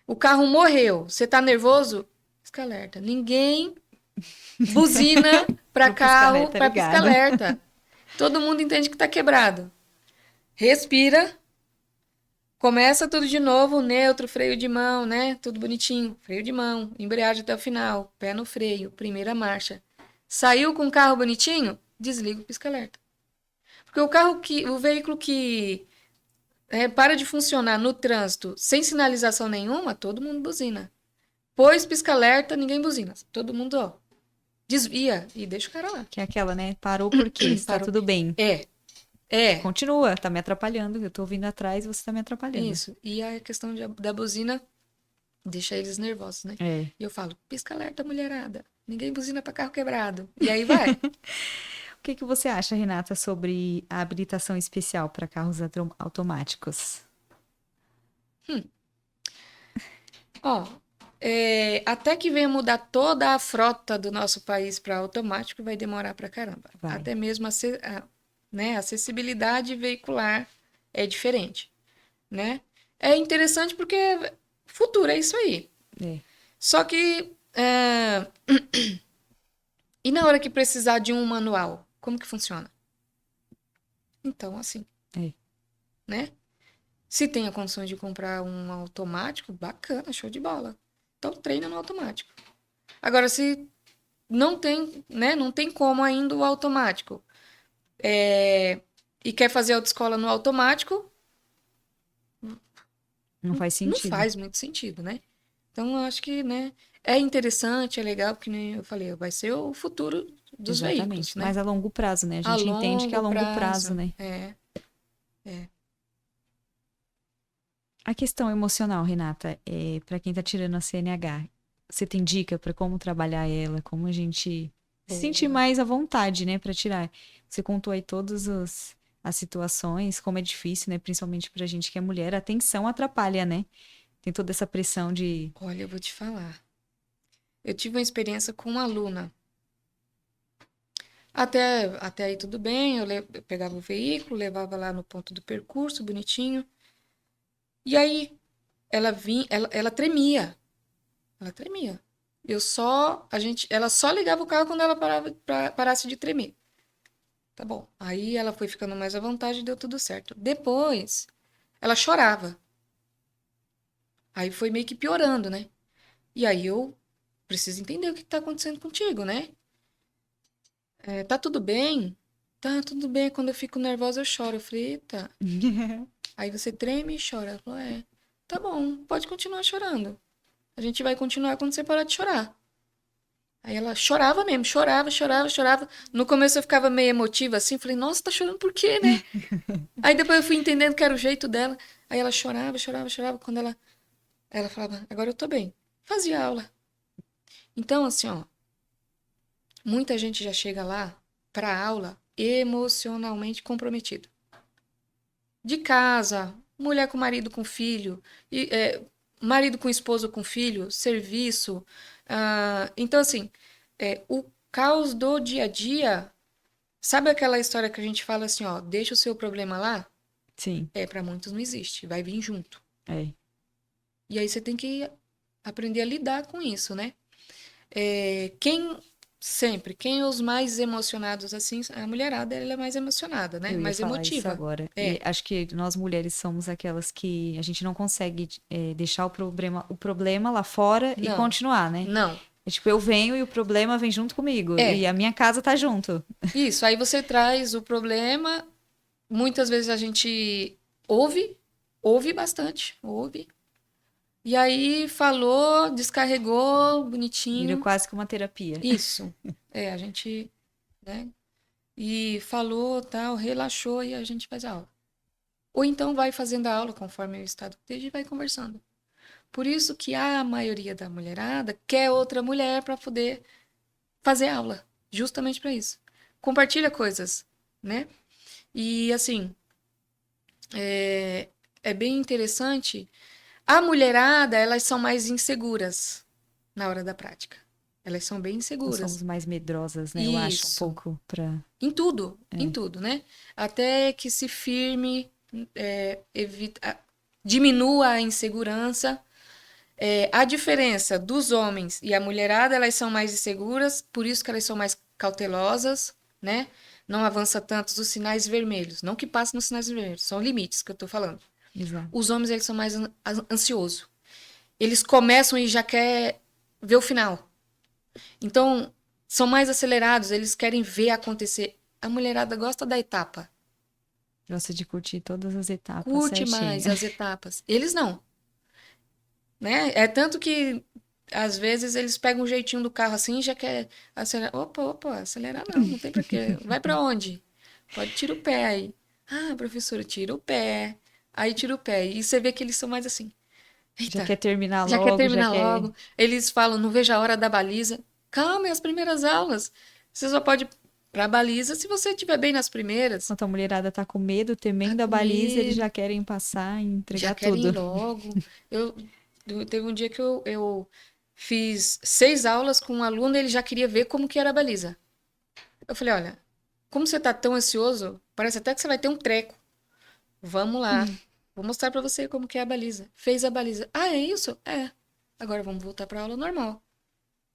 B: O carro morreu, você tá nervoso? Pisca alerta. Ninguém buzina para
A: Pro
B: carro,
A: pisca-alerta
B: para
A: ligado.
B: pisca-alerta. Todo mundo entende que tá quebrado. Respira. Começa tudo de novo, neutro, freio de mão, né? Tudo bonitinho. Freio de mão, embreagem até o final, pé no freio, primeira marcha. Saiu com o carro bonitinho? Desliga o pisca-alerta. Porque o veículo que para de funcionar no trânsito sem sinalização nenhuma, todo mundo buzina. Pôs pisca-alerta, ninguém buzina. Todo mundo, ó, desvia e deixa o cara lá.
A: Que é aquela, né? Parou por quê? Está
B: Parou.
A: tudo bem.
B: É,
A: Continua, tá me atrapalhando. Eu tô vindo atrás e você tá me atrapalhando.
B: isso. E a questão da buzina deixa eles nervosos, né?
A: É.
B: E eu falo, pisca-alerta, mulherada. Ninguém buzina pra carro quebrado. E aí vai.
A: O que que você acha, Renata, sobre a habilitação especial para carros automáticos?
B: Ó, até que venha mudar toda a frota do nosso país para automático, vai demorar pra caramba.
A: Vai.
B: Até mesmo né, a acessibilidade veicular é diferente, né? É interessante porque futuro é isso aí.
A: É.
B: Só que e na hora que precisar de um manual, como que funciona? Então, assim,
A: É.
B: né? Se tem a condição de comprar um automático, bacana, show de bola. Então treina no automático. Agora, se não tem, né, não tem como ainda o automático, e quer fazer autoescola no automático,
A: Não faz
B: não
A: sentido.
B: faz muito sentido, né? Então, eu acho que, né, é interessante, é legal, porque nem eu falei, vai ser o futuro dos veículos,
A: Exatamente.
B: né?
A: Mas a longo prazo, né? A
B: A
A: gente entende que é a
B: longo
A: longo prazo,
B: prazo,
A: né?
B: é.
A: A questão emocional, Renata, para quem tá tirando a CNH, você tem dica para como trabalhar ela, como a gente se sentir
B: Boa.
A: mais à vontade, né, para tirar? Você contou aí todas as situações, como é difícil, né, principalmente pra gente que é mulher, a tensão atrapalha, né? Tem toda essa pressão de.
B: Olha, eu vou te falar. Eu tive uma experiência com uma aluna. Até aí tudo bem, eu pegava o veículo, levava lá no ponto do percurso, bonitinho. E aí ela tremia. Ela tremia. Ela só ligava o carro quando ela parasse de tremer. Tá bom. Aí ela foi ficando mais à vontade e deu tudo certo. Depois, ela chorava. Aí foi meio que piorando, né? E aí eu preciso entender o que tá acontecendo contigo, né? Tá tudo bem? Tá tudo bem. Quando eu fico nervosa, eu choro. Eu falei, eita. Aí você treme e chora. Ela falou, tá bom, pode continuar chorando. A gente vai continuar quando você parar de chorar. Aí ela chorava mesmo, chorava, chorava, chorava. No começo eu ficava meio emotiva assim, falei, nossa, tá chorando por quê, né? Aí depois eu fui entendendo que era o jeito dela. Aí ela chorava, chorava, chorava. Quando ela falava, agora eu tô bem. Fazia aula. Então, assim, ó, muita gente já chega lá pra aula emocionalmente comprometido. De casa, mulher com marido com filho, marido com esposo com filho, serviço. Então, assim, o caos do dia a dia. Sabe aquela história que a gente fala assim, ó, deixa o seu problema lá?
A: Sim,
B: Para muitos não existe, vai vir junto.
A: é.
B: E aí você tem que aprender a lidar com isso, né? Quem é os mais emocionados assim, a mulherada, ela é mais emocionada, né?
A: Eu ia
B: Mais
A: falar isso
B: emotiva.
A: agora. E
B: É,
A: acho que nós mulheres somos aquelas que a gente não consegue deixar o problema lá fora e
B: não,
A: continuar, né?
B: não.
A: É tipo, eu venho e o problema vem junto comigo. E
B: É,
A: a minha casa tá junto.
B: isso. Aí você traz o problema, muitas vezes a gente ouve bastante, ouve. E aí falou, descarregou,
A: Vira
B: bonitinho.
A: quase que uma terapia.
B: Isso. A gente, né? E falou, tal, relaxou e a gente faz a aula. Ou então vai fazendo a aula conforme o estado que esteja e vai conversando. Por isso que a maioria da mulherada quer outra mulher para poder fazer aula, justamente para isso. Compartilha coisas, né? E assim, é bem interessante. A mulherada, elas são mais inseguras na hora da prática. Elas são bem
A: Nós somos
B: inseguras.
A: mais medrosas, né? Eu acho um
B: Isso.
A: pouco pra.
B: Em tudo, né? Até que se firme, diminua a insegurança. A diferença dos homens e a mulherada, elas são mais inseguras, por isso que elas são mais cautelosas, né? Não avança tanto os sinais vermelhos. Não que passe nos sinais vermelhos, são limites que eu tô falando.
A: Exato.
B: Os homens, eles são mais ansiosos. Eles começam e já quer ver o final. Então, são mais acelerados, eles querem ver acontecer. A mulherada gosta da etapa,
A: Gosta de curtir todas as etapas
B: curte
A: certinho.
B: mais as etapas. Eles não, né? É tanto que às vezes eles pegam um jeitinho do carro assim e já quer acelerar. Opa, opa, acelerar não, não tem pra quê. Vai pra onde? Pode tirar o pé aí. Ah, professora, tira o pé. Aí tira o pé. E você vê que eles são mais assim.
A: Já
B: Eita,
A: quer terminar
B: já quer
A: logo, já
B: terminar
A: quer.
B: logo. Eles falam, não vejo a hora da baliza. Calma, é as primeiras aulas. Você só pode ir pra baliza se você estiver bem nas primeiras.
A: Enquanto a mulherada tá com medo,
B: Tá
A: temendo a
B: com
A: baliza, eles
B: medo,
A: já querem passar e
B: já
A: entregar
B: querem ir
A: tudo.
B: logo. Eu, teve um dia que eu fiz 6 aulas com um aluno e ele já queria ver como que era a baliza. Eu falei, olha, como você tá tão ansioso, parece até que você vai ter um treco. Vamos lá. Vou mostrar pra você como que é a baliza. Fez a baliza. Ah, é isso? É. Agora vamos voltar pra aula normal.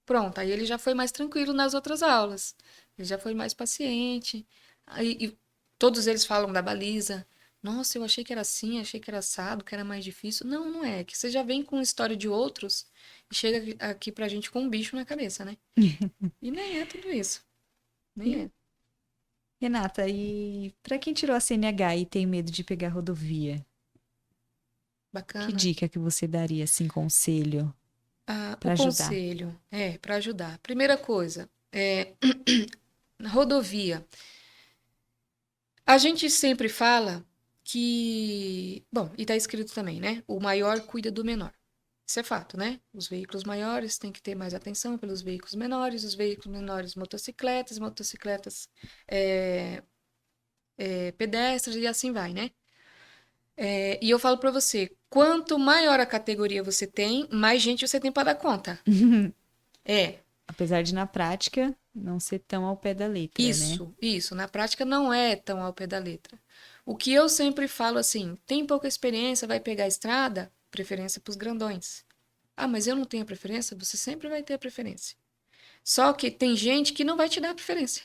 B: Pronto, aí ele já foi mais tranquilo nas outras aulas. Ele já foi mais paciente. Aí, e todos eles falam da baliza. Nossa, eu achei que era assim, achei que era assado, que era mais difícil. Não, não é. Que você já vem com história de outros e chega aqui pra gente com um bicho na cabeça, né? E nem é tudo isso. Nem é.
A: Renata, e para quem tirou a CNH e tem medo de pegar rodovia, que
B: Bacana.
A: dica que você daria, assim, conselho
B: O
A: para ajudar?
B: conselho para ajudar. Primeira coisa, na rodovia. A gente sempre fala que, bom, e tá escrito também, né? O maior cuida do menor. Isso é fato, né? Os veículos maiores têm que ter mais atenção pelos veículos menores, os veículos menores, motocicletas, motocicletas, é, pedestres e assim vai, né? E eu falo pra você, quanto maior a categoria você tem, mais gente você tem pra dar conta. É,
A: Apesar de na prática não ser tão ao pé da letra, né?
B: isso. Na prática não é tão ao pé da letra. O que eu sempre falo assim, tem pouca experiência, vai pegar a estrada, preferência para os grandões. Ah, mas eu não tenho preferência? Você sempre vai ter a preferência. Só que tem gente que não vai te dar a preferência.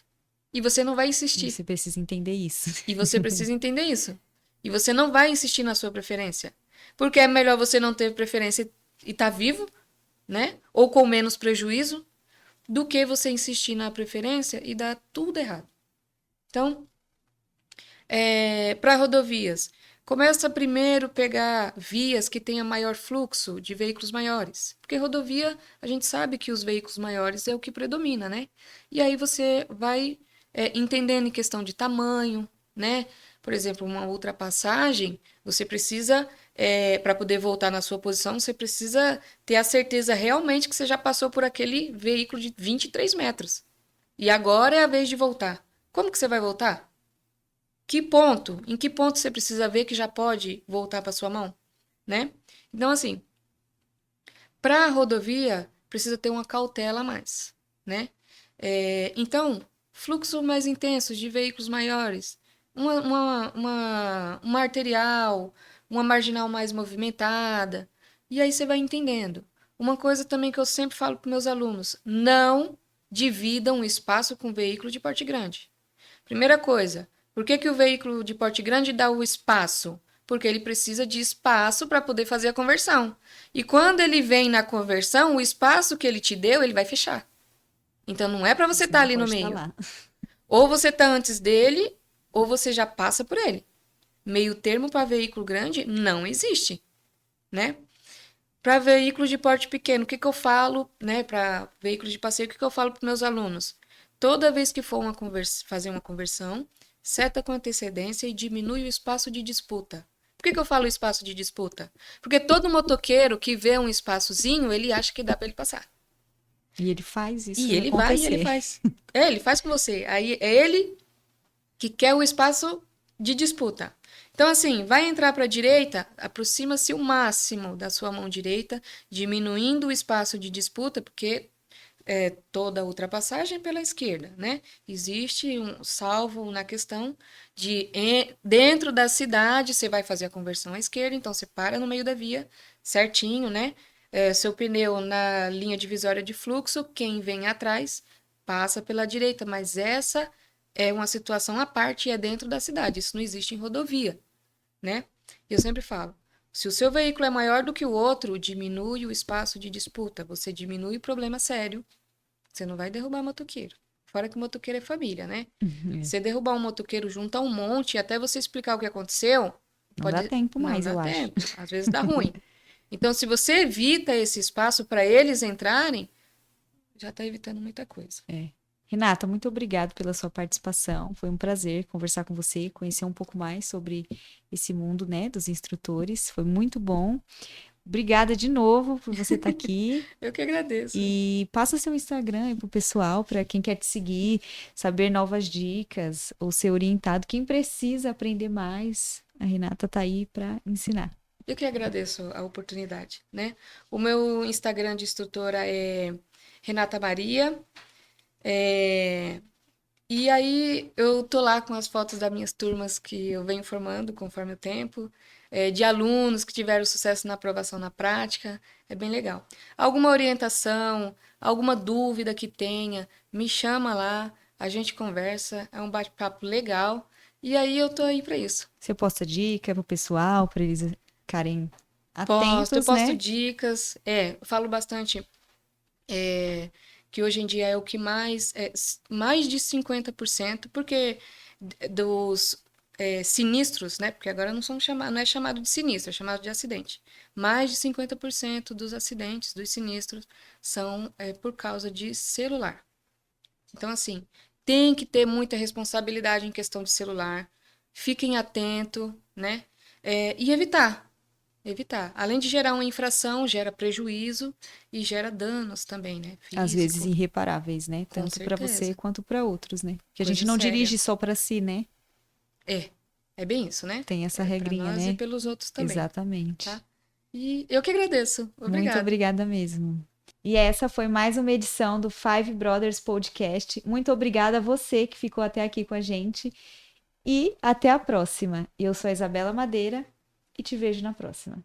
B: E você não vai
A: E
B: insistir.
A: você precisa entender isso.
B: E você precisa entender isso. E você não vai insistir na sua preferência. Porque é melhor você não ter preferência e estar vivo, né? Ou com menos prejuízo, do que você insistir na preferência e dar tudo errado. Então, para rodovias, começa primeiro a pegar vias que tenha maior fluxo de veículos maiores. Porque rodovia, a gente sabe que os veículos maiores é o que predomina, né? E aí você vai entendendo em questão de tamanho, né? Por exemplo, uma ultrapassagem, você precisa, para poder voltar na sua posição, você precisa ter a certeza realmente que você já passou por aquele veículo de 23 metros. E agora é a vez de voltar. Como que você vai voltar? Que ponto? Em que ponto você precisa ver que já pode voltar para sua mão, né? Então, assim, para a rodovia precisa ter uma cautela a mais, né? Então, fluxo mais intenso de veículos maiores, uma arterial, uma marginal mais movimentada, e aí você vai entendendo. Uma coisa também que eu sempre falo para meus alunos: não dividam o espaço com veículo de porte grande. Primeira coisa, por que que o veículo de porte grande dá o espaço? Porque ele precisa de espaço para poder fazer a conversão. E quando ele vem na conversão, o espaço que ele te deu, ele vai fechar. Então não é para você
A: Você
B: estar
A: não
B: ali no
A: pode estar
B: meio.
A: lá.
B: Ou você está antes dele, ou você já passa por ele. Meio termo para veículo grande não existe, né? Para veículos de porte pequeno, o que que eu falo, né? Para veículos de passeio, o que que eu falo para meus alunos? Toda vez que for fazer uma conversão, seta com antecedência e diminui o espaço de disputa. Por que que eu falo espaço de disputa? Porque todo motoqueiro que vê um espaçozinho, ele acha que dá para ele passar.
A: E ele faz
B: E
A: isso
B: ele vai e ele
A: acontecer.
B: faz. Ele faz com você. Aí é ele que quer o espaço de disputa. Então, assim, vai entrar para a direita, aproxima-se o máximo da sua mão direita, diminuindo o espaço de disputa, porque toda ultrapassagem pela esquerda, né? Existe um salvo na questão de dentro da cidade você vai fazer a conversão à esquerda, então você para no meio da via, certinho, né? Seu pneu na linha divisória de fluxo, quem vem atrás passa pela direita, mas essa é uma situação à parte e é dentro da cidade, isso não existe em rodovia, né? Eu sempre falo, se o seu veículo é maior do que o outro, diminui o espaço de disputa, você diminui o problema sério, você não vai derrubar motoqueiro. Fora que motoqueiro é família, né?
A: É.
B: Você derrubar um motoqueiro junto a um monte, até você explicar o que aconteceu,
A: Não dá
B: pode
A: tempo
B: não
A: mais,
B: dá
A: eu acho.
B: tempo, às vezes dá ruim. Então, se você evita esse espaço para eles entrarem, já está evitando muita coisa.
A: É. Renata, muito obrigada pela sua participação. Foi um prazer conversar com você, conhecer um pouco mais sobre esse mundo, né, dos instrutores. Foi muito bom. Obrigada de novo por você estar aqui.
B: Eu que agradeço.
A: E passa seu Instagram aí pro pessoal, para quem quer te seguir, saber novas dicas ou ser orientado. Quem precisa aprender mais, a Renata tá aí para ensinar.
B: Eu que agradeço a oportunidade, né? O meu Instagram de instrutora é Renata Maria. É, E aí eu tô lá com as fotos das minhas turmas que eu venho formando conforme o tempo, de alunos que tiveram sucesso na aprovação na prática, é bem legal. Alguma orientação, alguma dúvida que tenha, me chama lá, a gente conversa, é um bate-papo legal, e aí eu tô aí para isso.
A: Você posta dica pro pessoal, para eles ficarem
B: Posto, eu
A: atentos,
B: posto
A: né?
B: dicas, eu falo bastante que hoje em dia é o que mais, mais de 50%, porque dos sinistros, né? Porque agora não é chamado de sinistro, é chamado de acidente. Mais de 50% dos acidentes, dos sinistros, são por causa de celular. Então, assim, tem que ter muita responsabilidade em questão de celular. Fiquem atentos, né? E evitar. Evitar. Além de gerar uma infração, gera prejuízo e gera danos também, né?
A: Às vezes
B: Físico,
A: irreparáveis, né?
B: com
A: Tanto para você
B: certeza.
A: quanto para outros, né? Porque a gente
B: Coisa
A: não
B: séria.
A: dirige só para si, né?
B: É bem isso, né?
A: Tem essa
B: Para
A: regrinha,
B: nós e
A: né?
B: pelos outros também,
A: Exatamente.
B: tá? E eu que agradeço.
A: Muito
B: Obrigada.
A: obrigada mesmo. E essa foi mais uma edição do Five Brothers Podcast. Muito obrigada a você que ficou até aqui com a gente. E até a próxima. Eu sou a Isabela Madeira e te vejo na próxima.